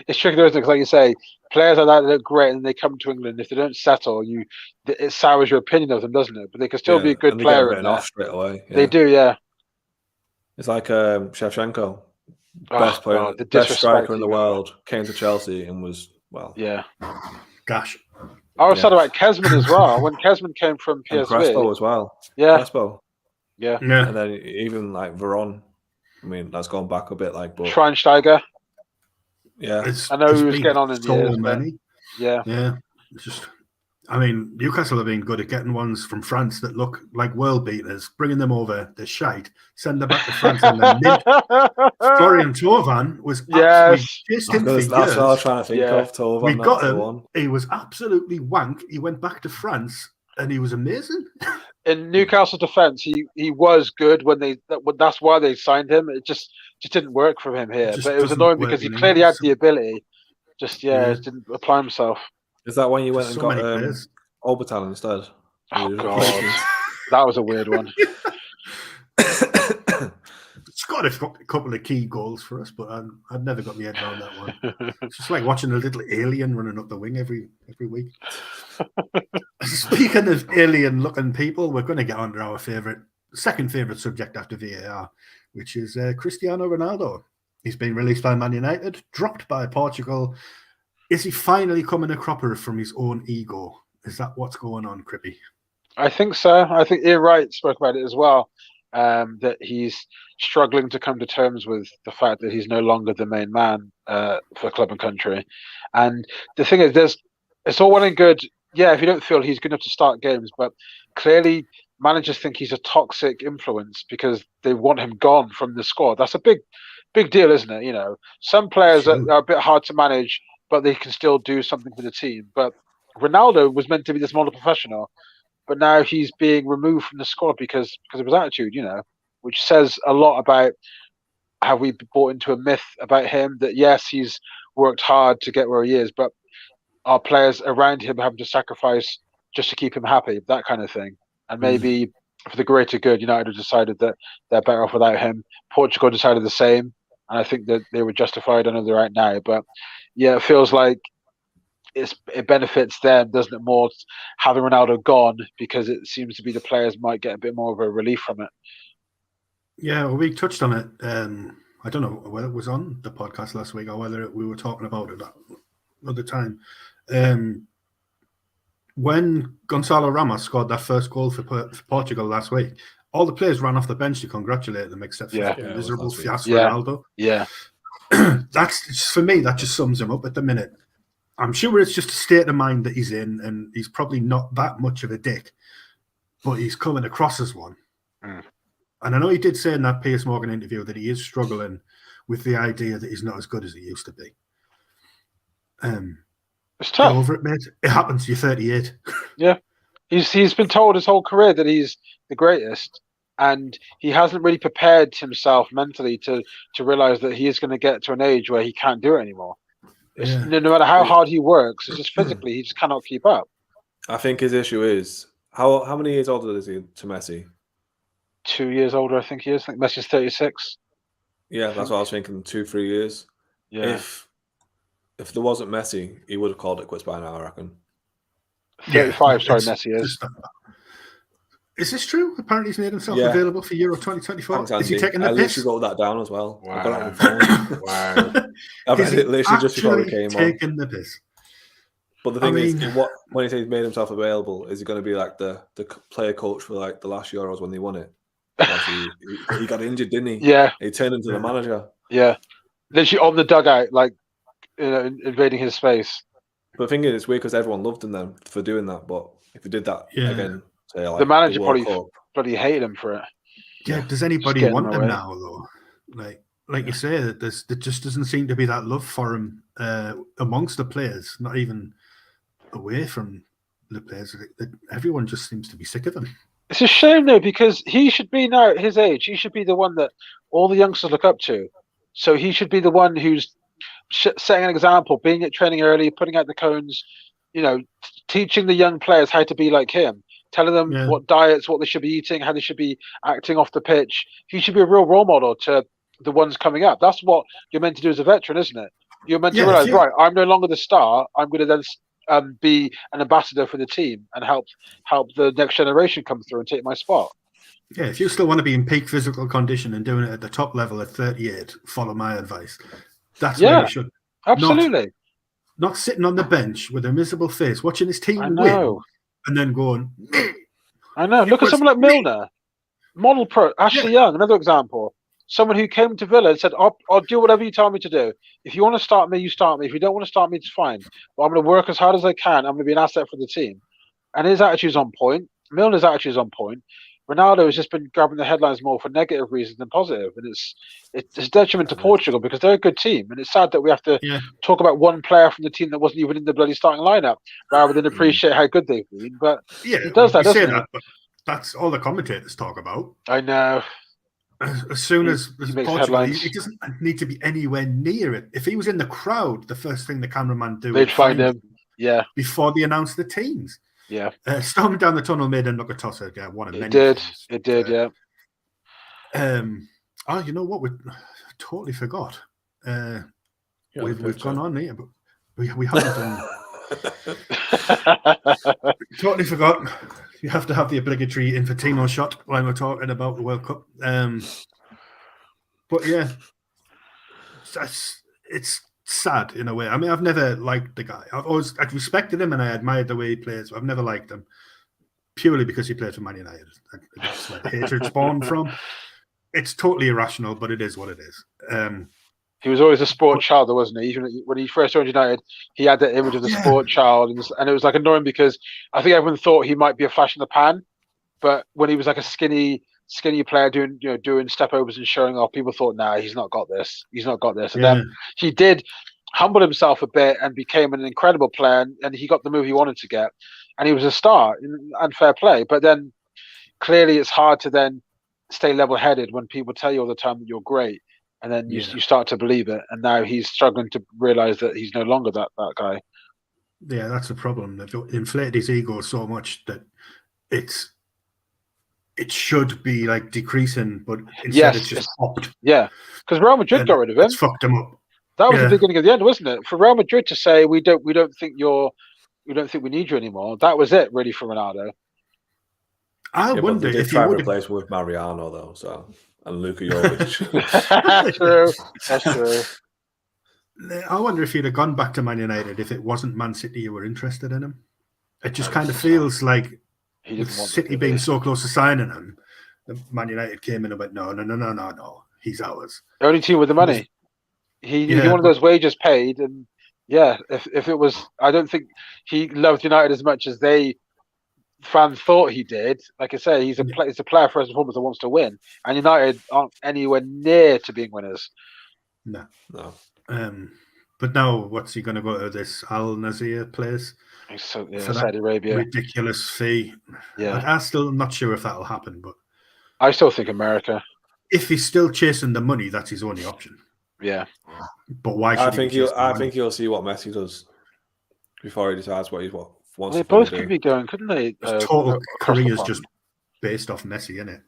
It's tricky though, because like you say, players like that look great, and they come to England. If they don't settle, it sours your opinion of them, doesn't it? But they can still be a good player. Get off straight away. They do, yeah. It's like Shevchenko, best player, the best striker in the world, came to Chelsea and was Gosh. I was sad about Kesman as well. When Kesman came from PSV, and Crespo as well. Yeah, Crespo. Yeah. And then even like Veron. I mean, that's gone back a bit, like, but Schweinsteiger. Yeah, I know he was getting on in so years, many. Yeah. It's just, I mean, Newcastle have been good at getting ones from France that look like world beaters, bringing them over. They're shite, send them back to France, and then Florian Thauvin was that's what I was trying to think of. Thauvin, we got him. He was absolutely wank. He went back to France, and he was amazing. In Newcastle's defence, he was good when that's why they signed him. It just didn't work for him here. But it was annoying because he clearly had the ability. Just didn't apply himself. Is that when you went and got Orbital instead? Oh god, that was a weird one. Scott has got a couple of key goals for us, but I've never got my head around that one. It's just like watching a little alien running up the wing every week. Speaking of alien-looking people, we're going to get on to our second favourite subject after VAR, which is Cristiano Ronaldo. He's been released by Man United, dropped by Portugal. Is he finally coming a cropper from his own ego? Is that what's going on, Crippy? I think so. I think Ian Wright spoke about it as well, that he's struggling to come to terms with the fact that he's no longer the main man for club and country. And the thing is, it's all well and good. Yeah, if you don't feel he's good enough to start games, but clearly managers think he's a toxic influence because they want him gone from the squad. That's a big deal, isn't it? You know, some players are a bit hard to manage, but they can still do something for the team. But Ronaldo was meant to be this model professional, but now he's being removed from the squad because of his attitude, which says a lot about how we bought into a myth about him that yes, he's worked hard to get where he is, but our players around him having to sacrifice just to keep him happy, that kind of thing. And maybe for the greater good, United have decided that they're better off without him. Portugal decided the same, and I think that they were justified. I know they're right now, but yeah, it feels like it benefits them, doesn't it, more having Ronaldo gone, because it seems to be the players might get a bit more of a relief from it. Yeah, well, we touched on it. I don't know whether it was on the podcast last week or whether we were talking about it another time. When Gonzalo Ramos scored that first goal for Portugal last week, all the players ran off the bench to congratulate them, except for the miserable fiasco Ronaldo. Yeah. That's, for me, that just sums him up at the minute. I'm sure it's just a state of mind that he's in, and he's probably not that much of a dick, but he's coming across as one. And I know he did say in that Piers Morgan interview that he is struggling with the idea that he's not as good as he used to be. It's tough. Get over it, mate. It happens. You're 38. Yeah. He's been told his whole career that he's the greatest, and he hasn't really prepared himself mentally to realise that he is going to get to an age where he can't do it anymore. No matter how hard he works, it's just physically, he just cannot keep up. I think his issue is, how many years older is he to Messi? 2 years older, I think he is. I think Messi's 36. Yeah, that's what I was thinking, 2-3 years. Yeah. If there wasn't Messi, he would have called it quits by now, I reckon. 35, sorry, Messi is. Is this true? Apparently he's made himself available for Euro 2024. Thanks, is he taking the I piss? literally wrote that down as well. Wow. I've got it on the phone. Wow. I've read it literally just before we came taking on. the piss? But the thing is, when he says he's made himself available, is he going to be like the player coach for like the last Euros when they won it? He got injured, didn't he? Yeah. He turned into the manager. Yeah. Literally on the dugout, like, invading his space. But the thing is, it's weird because everyone loved him then for doing that. But if he did that again, say, like, the manager probably bloody hated him for it. Yeah, does anybody want him now, though? Like you say, there just doesn't seem to be that love for him amongst the players, not even away from the players. Everyone just seems to be sick of him. It's a shame, though, because he should be now at his age. He should be the one that all the youngsters look up to. So he should be the one who's setting an example, being at training early, putting out the cones, teaching the young players how to be like him, telling them what diets, what they should be eating, how they should be acting off the pitch. He should be a real role model to the ones coming up. That's what you're meant to do as a veteran, isn't it? You're meant to realize, right, I'm no longer the star. I'm going to then be an ambassador for the team and help the next generation come through and take my spot. Yeah, if you still want to be in peak physical condition and doing it at the top level at 38, follow my advice. That's where you should. Absolutely. Not sitting on the bench with a miserable face, watching his team win, and then going. I know. Look at someone like Milner, model pro, Ashley Young, another example. Someone who came to Villa and said, I'll do whatever you tell me to do. If you want to start me, you start me. If you don't want to start me, it's fine. But I'm going to work as hard as I can. I'm going to be an asset for the team. And his attitude's on point. Milner's attitude's on point. Ronaldo has just been grabbing the headlines more for negative reasons than positive. And it's a detriment to Portugal because they're a good team. And it's sad that we have to talk about one player from the team that wasn't even in the bloody starting lineup rather than appreciate how good they've been. But he does that, doesn't he? But that's all the commentators talk about. I know. As soon as Portugal, he doesn't need to be anywhere near it. If he was in the crowd, the first thing the cameraman do they'd find him. Yeah. Before they announced the teams. Yeah. Storming down the tunnel made him look a tosser. Yeah, one of many. It did. Yeah. Oh, you know what? We totally forgot. We've gone on here, but we haven't done. Totally forgot. You have to have the obligatory Infantino shot when we're talking about the World Cup. But yeah, it's sad in a way. I mean, I've never liked the guy. I've respected him and I admired the way he plays. But I've never liked him purely because he played for Man United. That's where the hatred spawned from. It's totally irrational, but it is what it is. He was always a sport child, though, wasn't he? Even when he first joined United, he had that image of the sport child, and it was like annoying because I think everyone thought he might be a flash in the pan, but when he was like a skinny player doing step overs and showing off, people thought, nah, he's not got this. And then he did humble himself a bit and became an incredible player, and he got the move he wanted to get. and he was a star and fair play. But then clearly it's hard to then stay level-headed when people tell you all the time that you're great, and then you start to believe it. And now he's struggling to realize that he's no longer that guy. Yeah, that's the problem. They've inflated his ego so much that it should be like decreasing, but instead it's just upped. Yeah, because Real Madrid got rid of him. It's fucked him up. That was the beginning of the end, wasn't it? For Real Madrid to say we don't think we need you anymore. That was it, really, for Ronaldo. I wonder if he would replace him with Mariano though. So and Luka Jovic. That's true. I wonder if he'd have gone back to Man United if it wasn't Man City who were interested in him. It just kind of feels like with City being so close to signing him, Man United came in and went, no, he's ours. The only team with the money. He wanted those wages paid, and if it was, I don't think he loved United as much as fans thought he did. Like I say, he's a player first and foremost that wants to win, and United aren't anywhere near to being winners. No. But now, what's he going to go to this Al Nazir place? So, Saudi Arabia. Ridiculous fee. Yeah, I'm still not sure if that'll happen, but I still think America. If he's still chasing the money, that's his only option. Yeah, but why? Should I think he'll see what Messi does before he decides what he wants. They both could be going, couldn't they? His total career is just based off Messi, isn't it?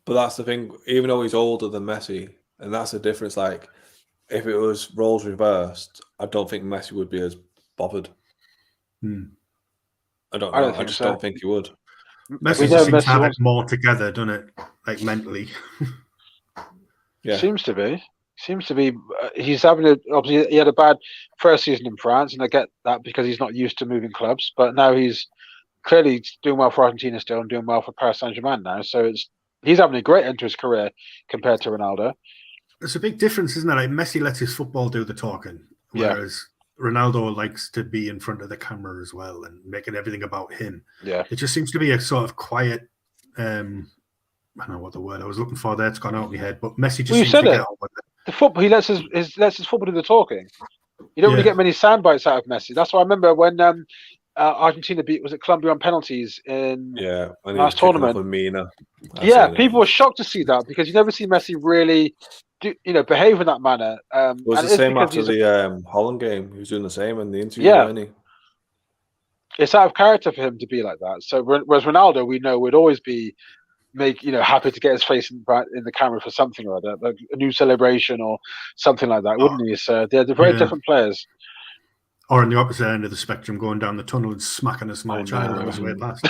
But that's the thing. Even though he's older than Messi, and that's the difference. Like, if it was roles reversed, I don't think Messi would be as bothered. I don't know. I just don't think he would. Messi just seems to have it more together, doesn't it? Like mentally. Yeah, seems to be. He's having obviously he had a bad first season in France, and I get that because he's not used to moving clubs. But now he's clearly doing well for Argentina still, and doing well for Paris Saint-Germain now. So he's having a great end to his career compared to Ronaldo. There's a big difference, isn't there? Like Messi lets his football do the talking, whereas Ronaldo likes to be in front of the camera as well and making everything about him. Yeah, it just seems to be a sort of quiet. I don't know what the word I was looking for there. It's gone out of my head, but Messi just seems to get on with it. The football, he lets his football do the talking. You don't really get many sound bites out of Messi. That's why I remember when Argentina beat Colombia on penalties in last tournament. People were shocked to see that because you never see Messi really behave in that manner. It was the same after the Holland game. He was doing the same in the interview. Yeah, it's out of character for him to be like that. So whereas Ronaldo, we know would always be happy to get his face in the camera for something or other, like a new celebration or something like that, wouldn't he? So they're very different players. Or on the opposite end of the spectrum, going down the tunnel and smacking a small child on his way past.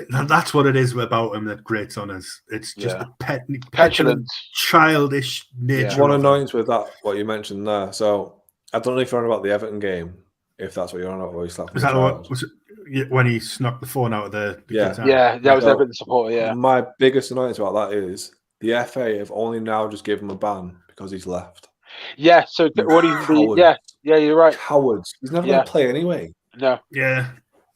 That's what it is about him that grates on us. It's just the petulant, childish nature. One annoyance with that, what you mentioned there. So I don't know if you're on about the Everton game, if that's what you're on about, where he slapped. Is that what was it? When he snuck the phone out of the that was Everton supporter. Yeah, my biggest annoyance about that is the FA have only now just given him a ban because he's left. Yeah, so what do you? Yeah, you're right. Cowards. He's never going to play anyway. No. Yeah,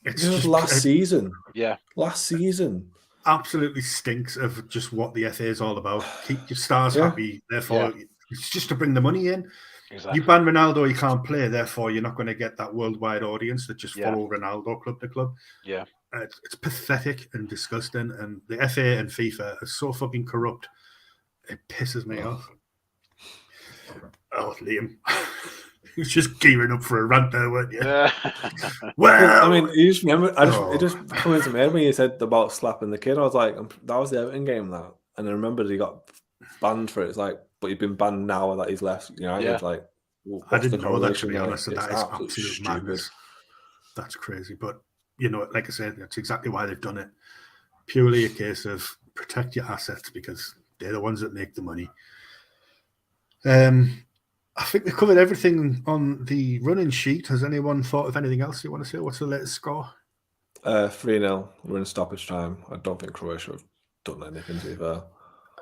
it's just last season. Yeah, last season absolutely stinks of just what the FA is all about. Keep your stars happy. Therefore, it's just to bring the money in. Exactly. You ban Ronaldo, he can't play. Therefore, you're not going to get that worldwide audience that just follow Ronaldo club to club. Yeah, it's pathetic and disgusting. And the FA and FIFA are so fucking corrupt. It pisses me off. Oh, Liam, he was just gearing up for a rant there, weren't you? Well, I mean, you just remember. It just came into my head when you said about slapping the kid. I was like, that was the Everton game, that, and I remembered he got banned for it. It's like, but he's been banned now that he's left. It's like, I didn't know that, to be honest. So that is absolute madness. That's crazy. But like I said, that's exactly why they've done it. Purely a case of protect your assets because they're the ones that make the money. I think we covered everything on the running sheet. Has anyone thought of anything else you want to say? What's the latest score? 3-0. We're in stoppage time. I don't think Croatia have done anything to be fair.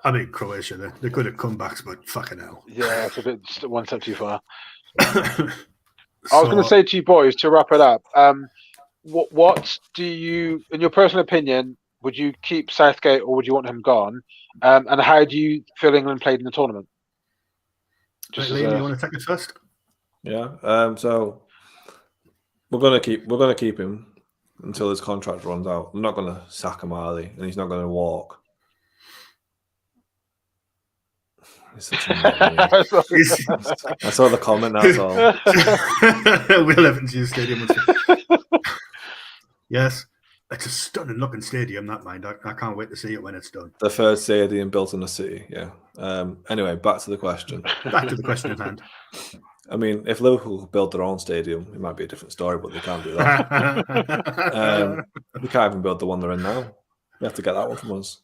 I mean, Croatia, they're good at comebacks, but fucking hell. Yeah, it's a bit one step too far. I was going to say to you boys, to wrap it up, what do you, in your personal opinion, would you keep Southgate or would you want him gone? And how do you feel England played in the tournament? Liam, you want to take it first? Yeah. So We're gonna keep him until his contract runs out. We're not gonna sack him early, and he's not gonna walk. He's such a nonny. I saw the comment. That's all. Will Evans Youth Stadium. Yes, it's a stunning looking stadium. That mind, I can't wait to see it when it's done. The third stadium built in the city. Yeah. Anyway, back to the question. Back to the question at hand. I mean, if Liverpool build their own stadium, it might be a different story, but they can't do that. We can't even build the one they're in now. We have to get that one from us.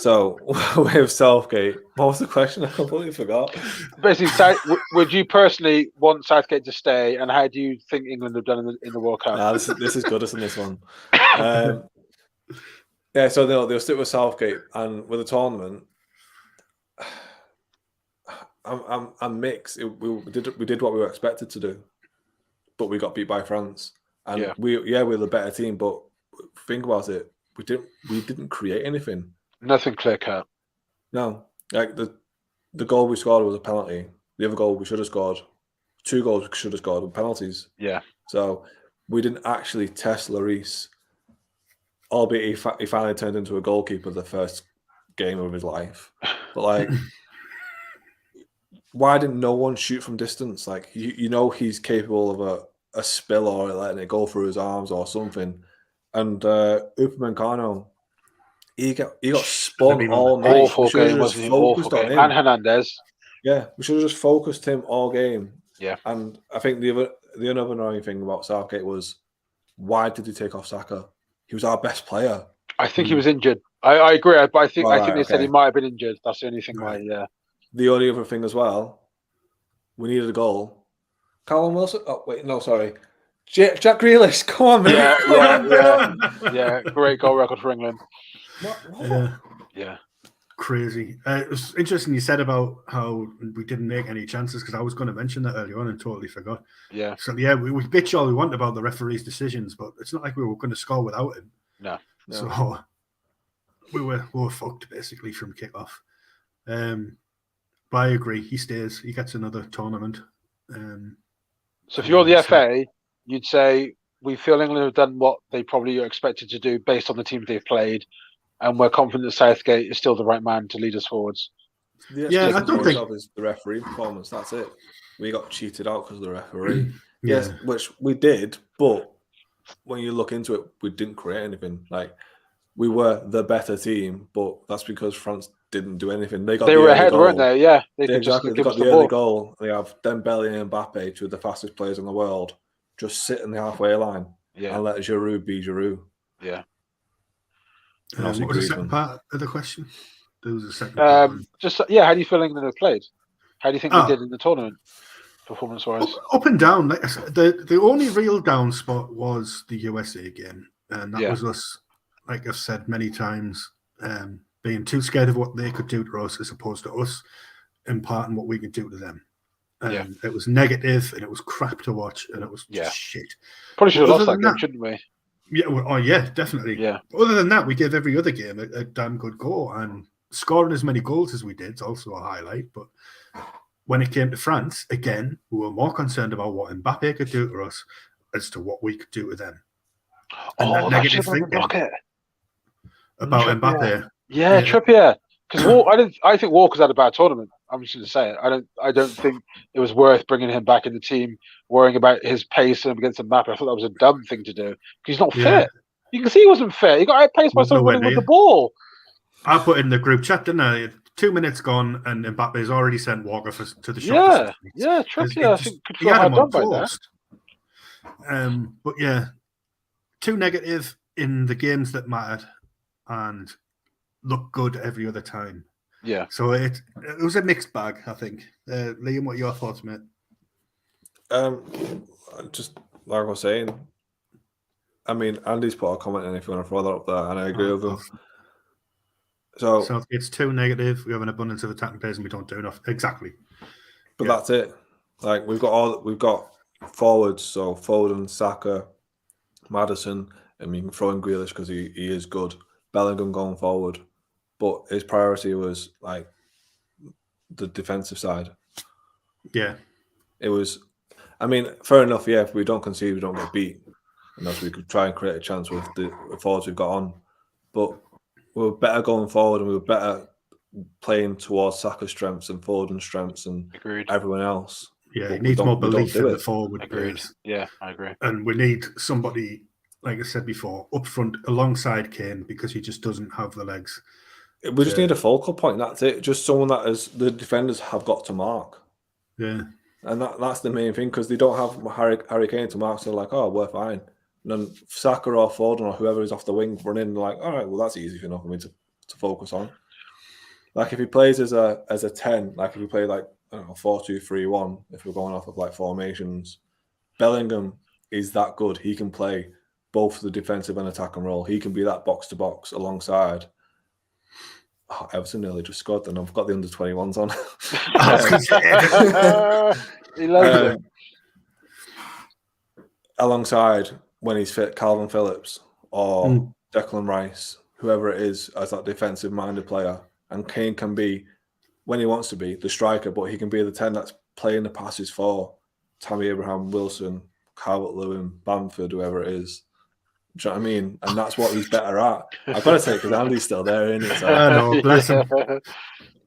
So with Southgate, what was the question? I completely forgot. Basically, would you personally want Southgate to stay, and how do you think England have done in the World Cup? Nah, this is good, isn't this one? Yeah, so they'll stick with Southgate, and with the tournament, I'm mixed. We did what we were expected to do, but we got beat by France, and we're the better team. But think about it, we didn't create anything. Nothing clear cut. No, like the goal we scored was a penalty. The other goal we should have scored. 2 goals we should have scored with penalties. Yeah. So we didn't actually test Lloris, albeit he finally turned into a goalkeeper the first game of his life. But like, why didn't no one shoot from distance? Like you know he's capable of a spill or letting it go through his arms or something. And Upamecano, he got spun all night. Awful game, wasn't he? Awful game. And Hernandez. Yeah, we should have just focused him all game. Yeah. And I think the other annoying thing about Southgate was, why did he take off Saka? He was our best player. I think he was injured. I agree, but I think they said he might have been injured. That's the only thing. Right. Yeah. The only other thing as well, we needed a goal. Callum Wilson. Oh wait, no, sorry. Jack Grealish. Come on, man. Yeah. Great goal record for England. Yeah. Crazy. It was interesting you said about how we didn't make any chances, because I was going to mention that earlier on and totally forgot. Yeah. So yeah, we bitch all we want about the referee's decisions, but it's not like we were going to score without him. No. So we were fucked basically from kickoff. But I agree. He stays. He gets another tournament. So if you're the FA, you'd say we feel England have done what they probably are expected to do based on the teams they've played, and we're confident that Southgate is still the right man to lead us forwards. I don't think it's the referee performance. That's it. We got cheated out because of the referee. Yes, which we did, but when you look into it, we didn't create anything. Like, we were the better team, but that's because France didn't do anything. They were ahead, weren't they? Yeah, they got the early goal. They have Dembele and Mbappe, two of the fastest players in the world, just sit in the halfway line and let Giroud be Giroud. Yeah. What was the second part of the question? There was a second part. How do you feel England have played? How do you think we did in the tournament, performance-wise? Up and down. Like the only real down spot was the USA game, and that was us, like I've said many times, being too scared of what they could do to us as opposed to us imparting what we could do to them. It was negative, and it was crap to watch, and it was just shit. Probably should have lost that game, shouldn't we? Yeah, definitely. Yeah. Other than that, we gave every other game a damn good go, and scoring as many goals as we did is also a highlight. But when it came to France, again, we were more concerned about what Mbappe could do to us as to what we could do to them. And that negative thinking about Mbappe. Yeah, Trippier. Because I think Walker's had a bad tournament. I'm just going to say it. I don't think it was worth bringing him back in the team, worrying about his pace against Mbappe. I thought that was a dumb thing to do because he's not fit. You can see he wasn't fit. He got outpaced by someone running with the ball. I put in the group chat, didn't I? 2 minutes gone, and Mbappe's already sent Walker to the shot. Yeah, Trippier. I think could feel hard done by that. But yeah, too negative in the games that mattered, and look good every other time. Yeah. So it was a mixed bag, I think. Liam, what are your thoughts, mate? Just like I was saying, I mean, Andy's put a comment in if you want to throw that up there, and I agree with him. So it's too negative. We have an abundance of attacking players, and we don't do enough. Exactly. But that's it. Like we've got forwards. So Foden, Saka, Maddison, and you can throw in Grealish because he is good. Bellingham going forward, but his priority was like the defensive side. Yeah, it was. I mean, fair enough. Yeah, if we don't concede, we don't get beat, and that's we could try and create a chance with the forwards we've got on. But we're better going forward, and we were better playing towards Saka's strengths and Foden's strengths and everyone else. Yeah, But he needs more belief in the it. forward players. Yeah, I agree. And we need somebody, like I said before, up front alongside Kane because he just doesn't have the legs. We just need a focal point. That's it. Just someone that the defenders have got to mark. Yeah. And that's the main thing because they don't have Harry Kane to mark. So they're like, oh, we're fine. And then Saka or Foden or whoever is off the wing running, like, all right, well, that's easy enough for me to focus on. Like if he plays as a 10, like if we play like, I don't know, 4-2-3-1, if we're going off of like formations, Bellingham is that good. He can play both the defensive and attacking role. He can be that box to box alongside. Oh, Everton nearly just scored, and I've got the under-21s on. He loves it. Alongside, when he's fit, Calvin Phillips or Declan Rice, whoever it is, as that defensive-minded player. And Kane can be, when he wants to be, the striker, but he can be the 10 that's playing the passes for Tammy Abraham, Wilson, Calvert-Lewin, Bamford, whoever it is. Do you know what I mean? And that's what he's better at. I've got to say, because Andy's still there, isn't it? So, I know, bless him.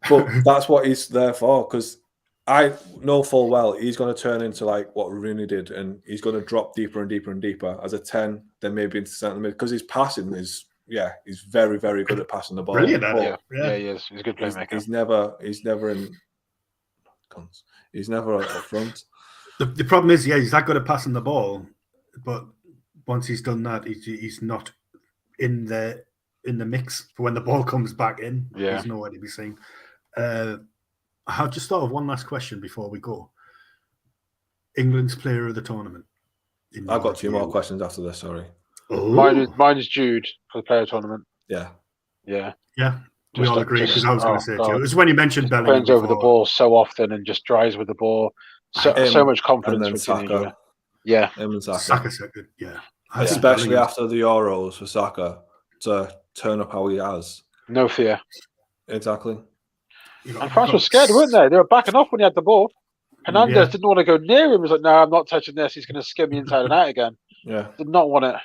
But that's what he's there for, because I know full well he's going to turn into like what Rooney did, and he's going to drop deeper and deeper and deeper as a 10, then maybe into centre mid, because his passing is, he's very, very good at passing the ball. Brilliant at it. Yeah, he is. He's a good playmaker. He's never up front. The problem is, he's that good at passing the ball, but once he's done that, he's not in the mix for when the ball comes back in. Yeah. He's nowhere to be seen. I have just thought of one last question before we go. England's player of the tournament. I've got 2 more questions after this, sorry. Oh. Mine is Jude for the player tournament. Yeah. Yeah. We all agree, because I was going to say Jude. It was when you mentioned Bellingham. Turns over the ball so often and just drives with the ball. So much confidence and for Saka. Yeah. Him and Saka. Saka's good, yeah. Especially after the Euros for Saka to turn up how he has. No fear. Exactly. And France was scared, weren't they? They were backing off when he had the ball. Hernandez didn't want to go near him. He was like, no, I'm not touching this. He's going to skim me inside and out again. Yeah. Did not want it.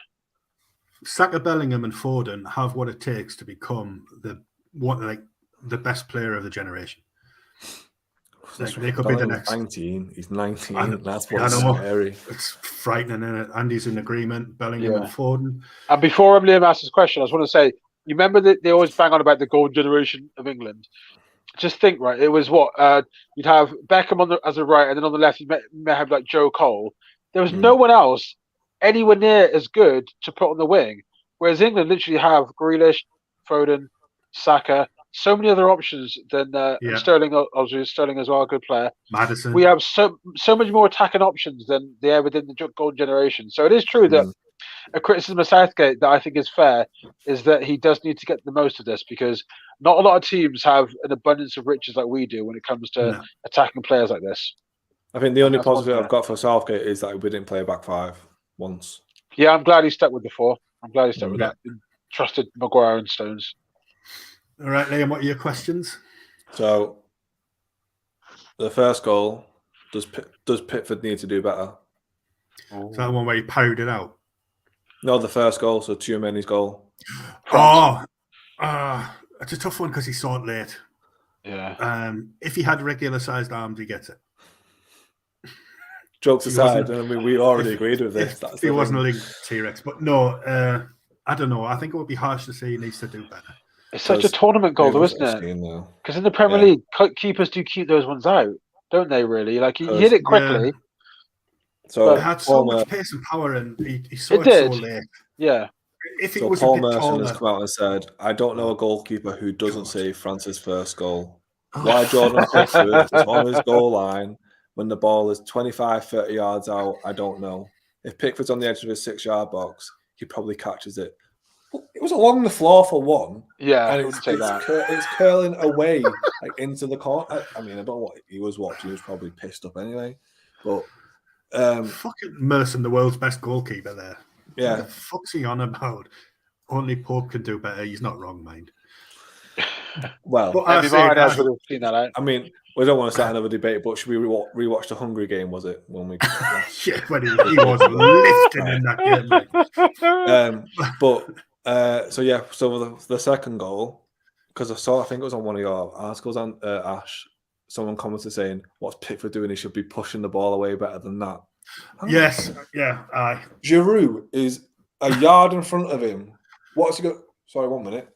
Saka, Bellingham and Foden have what it takes to become the best player of the generation. They could be the next 19. He's 19. That's what's scary. It's frightening, isn't it? Andy's in agreement. Bellingham and Foden. And before Liam asks his question, I just want to say, you remember that they always bang on about the golden generation of England. Just think, right? It was what you'd have Beckham as a right, and then on the left you may have like Joe Cole. There was no one else anywhere near as good to put on the wing. Whereas England literally have Grealish, Foden, Saka, so many other options than Sterling. Obviously, Sterling as well, a good player. Maddison. We have so much more attacking options than they ever did in the golden generation. So it is true that a criticism of Southgate that I think is fair is that he does need to get the most of this, because not a lot of teams have an abundance of riches like we do when it comes to attacking players like this. I think the only positive I've got for Southgate is that we didn't play a back 5 once. Yeah, I'm glad he stuck with the 4. I'm glad he stuck with that. Trusted Maguire and Stones. All right, Liam, what are your questions? So, the first goal, does Pickford need to do better? Is that the one where he powered it out? No, the first goal, so Tchouaméni's goal. It's a tough one because he saw it late. Yeah. If he had regular-sized arms, he gets it. Jokes aside, I mean, we already agreed with this. If he wasn't a linked T-Rex. But no, I don't know. I think it would be harsh to say he needs to do better. It's such a tournament goal, though, isn't it? Because in the Premier League, keepers do keep those ones out, don't they, really? Like, he hit it quickly. Yeah. So it had so much pace and power, and he saw it so late. Yeah. If it was Paul a bit Merson taller, has come out and said, I don't know a goalkeeper who doesn't save France's first goal. Why Jordan Pickford is on his goal line when the ball is 25, 30 yards out, I don't know. If Pickford's on the edge of his 6-yard box, he probably catches it. It was along the floor for one. Yeah, and it's curling away like into the corner. I mean, I don't know what he was watching. He was probably pissed up anyway. But fucking Merson, the world's best goalkeeper there. Yeah. What the fuck's he on about? Only Pope can do better. He's not wrong, mind. Well, But I Maybe say, Martinez would have seen that out. I mean, we don't want to start another debate, but should we rewatch the Hungry game? Was it when we? yeah, when he was lifting in that game, like. So yeah, so the second goal, because I think it was on one of your articles on Ash. Someone commented saying, "What's Pickford doing? He should be pushing the ball away better than that." Yes, yeah, aye. Giroud is a yard in front of him. What's he got? Sorry, 1 minute,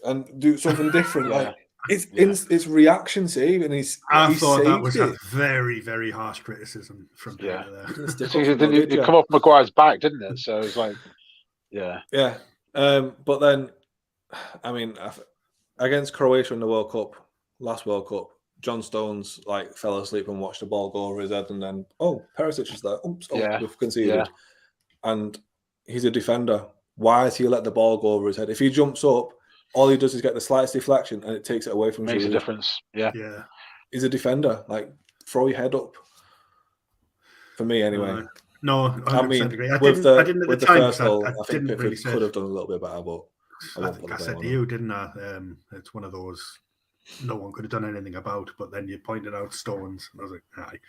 and do something different. Yeah. Like it's reaction save, and he thought that was it. a very, very harsh criticism from Peter there. It come off Maguire's back, didn't it? So it's like, yeah. But then, I mean, against Croatia in the last World Cup, John Stones like fell asleep and watched the ball go over his head, and then Perisic is there. We've conceded, Yeah. and he's a defender. Why has he let the ball go over his head? If he jumps up, all he does is get the slightest deflection, and it takes it away from. Makes Giroud. a difference. Yeah. He's a defender. Like, throw your head up. For me, anyway. No, 100% I mean, agree. I with didn't at the the time. first goal, I think didn't Pickford really say. could have done a little bit better, but I think I said to you, didn't I? It's one of those no one could have done anything about, but then you pointed out Stones, and I was like, aye,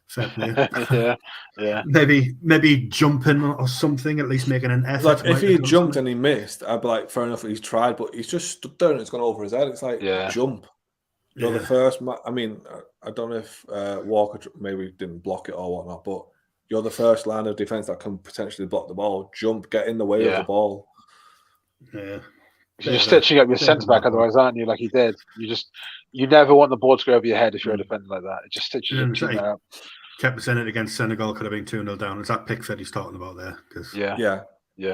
fair play. yeah. Maybe jumping or something, at least making an effort. Like, if he jumped and he missed, I'd be like, fair enough, he's tried, but he's just stood there and it's gone over his head. It's like, jump. You're the first I mean, I don't know if Walker maybe didn't block it or whatnot, but you're the first line of defence that can potentially block the ball. Jump, get in the way of the ball. Yeah. You're stitching up your centre back, otherwise, aren't you? Like he did. You never want the ball to go over your head if you're a defender like that. It just stitches your up. Kept us in it against Senegal, could have been 2-0 down. Is that Pickford he's talking about there? Yeah.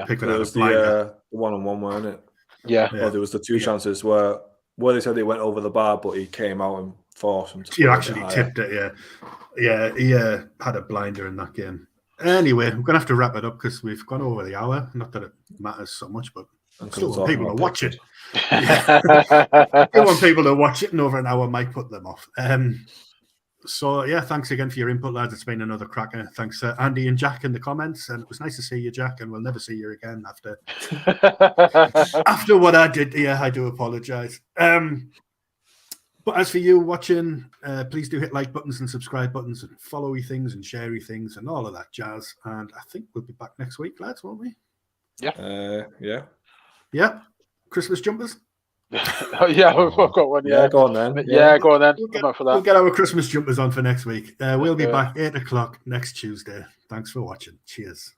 Pickford it was the one-on-one, weren't it? Yeah. Or there was the two chances where they said he went over the bar, but he came out and forced him to. He actually tipped it. Yeah. He had a blinder in that game. Anyway, we're gonna have to wrap it up because we've gone over the hour. Not that it matters so much, but still want people to watch it. I want people to watch it, and over an hour might put them off. So yeah, thanks again for your input, lads. It's been another cracker. Thanks, Andy and Jack in the comments, and it was nice to see you, Jack. And we'll never see you again after what I did. Yeah, I do apologise. But as for you watching, please do hit like buttons and subscribe buttons and followy things and sharey things and all of that jazz. And I think we'll be back next week, lads, won't we? Yeah. Yeah. Christmas jumpers. I've got one. Yeah, go on then. Go on then. We'll get our Christmas jumpers on for next week. We'll be back 8 o'clock next Tuesday. Thanks for watching. Cheers.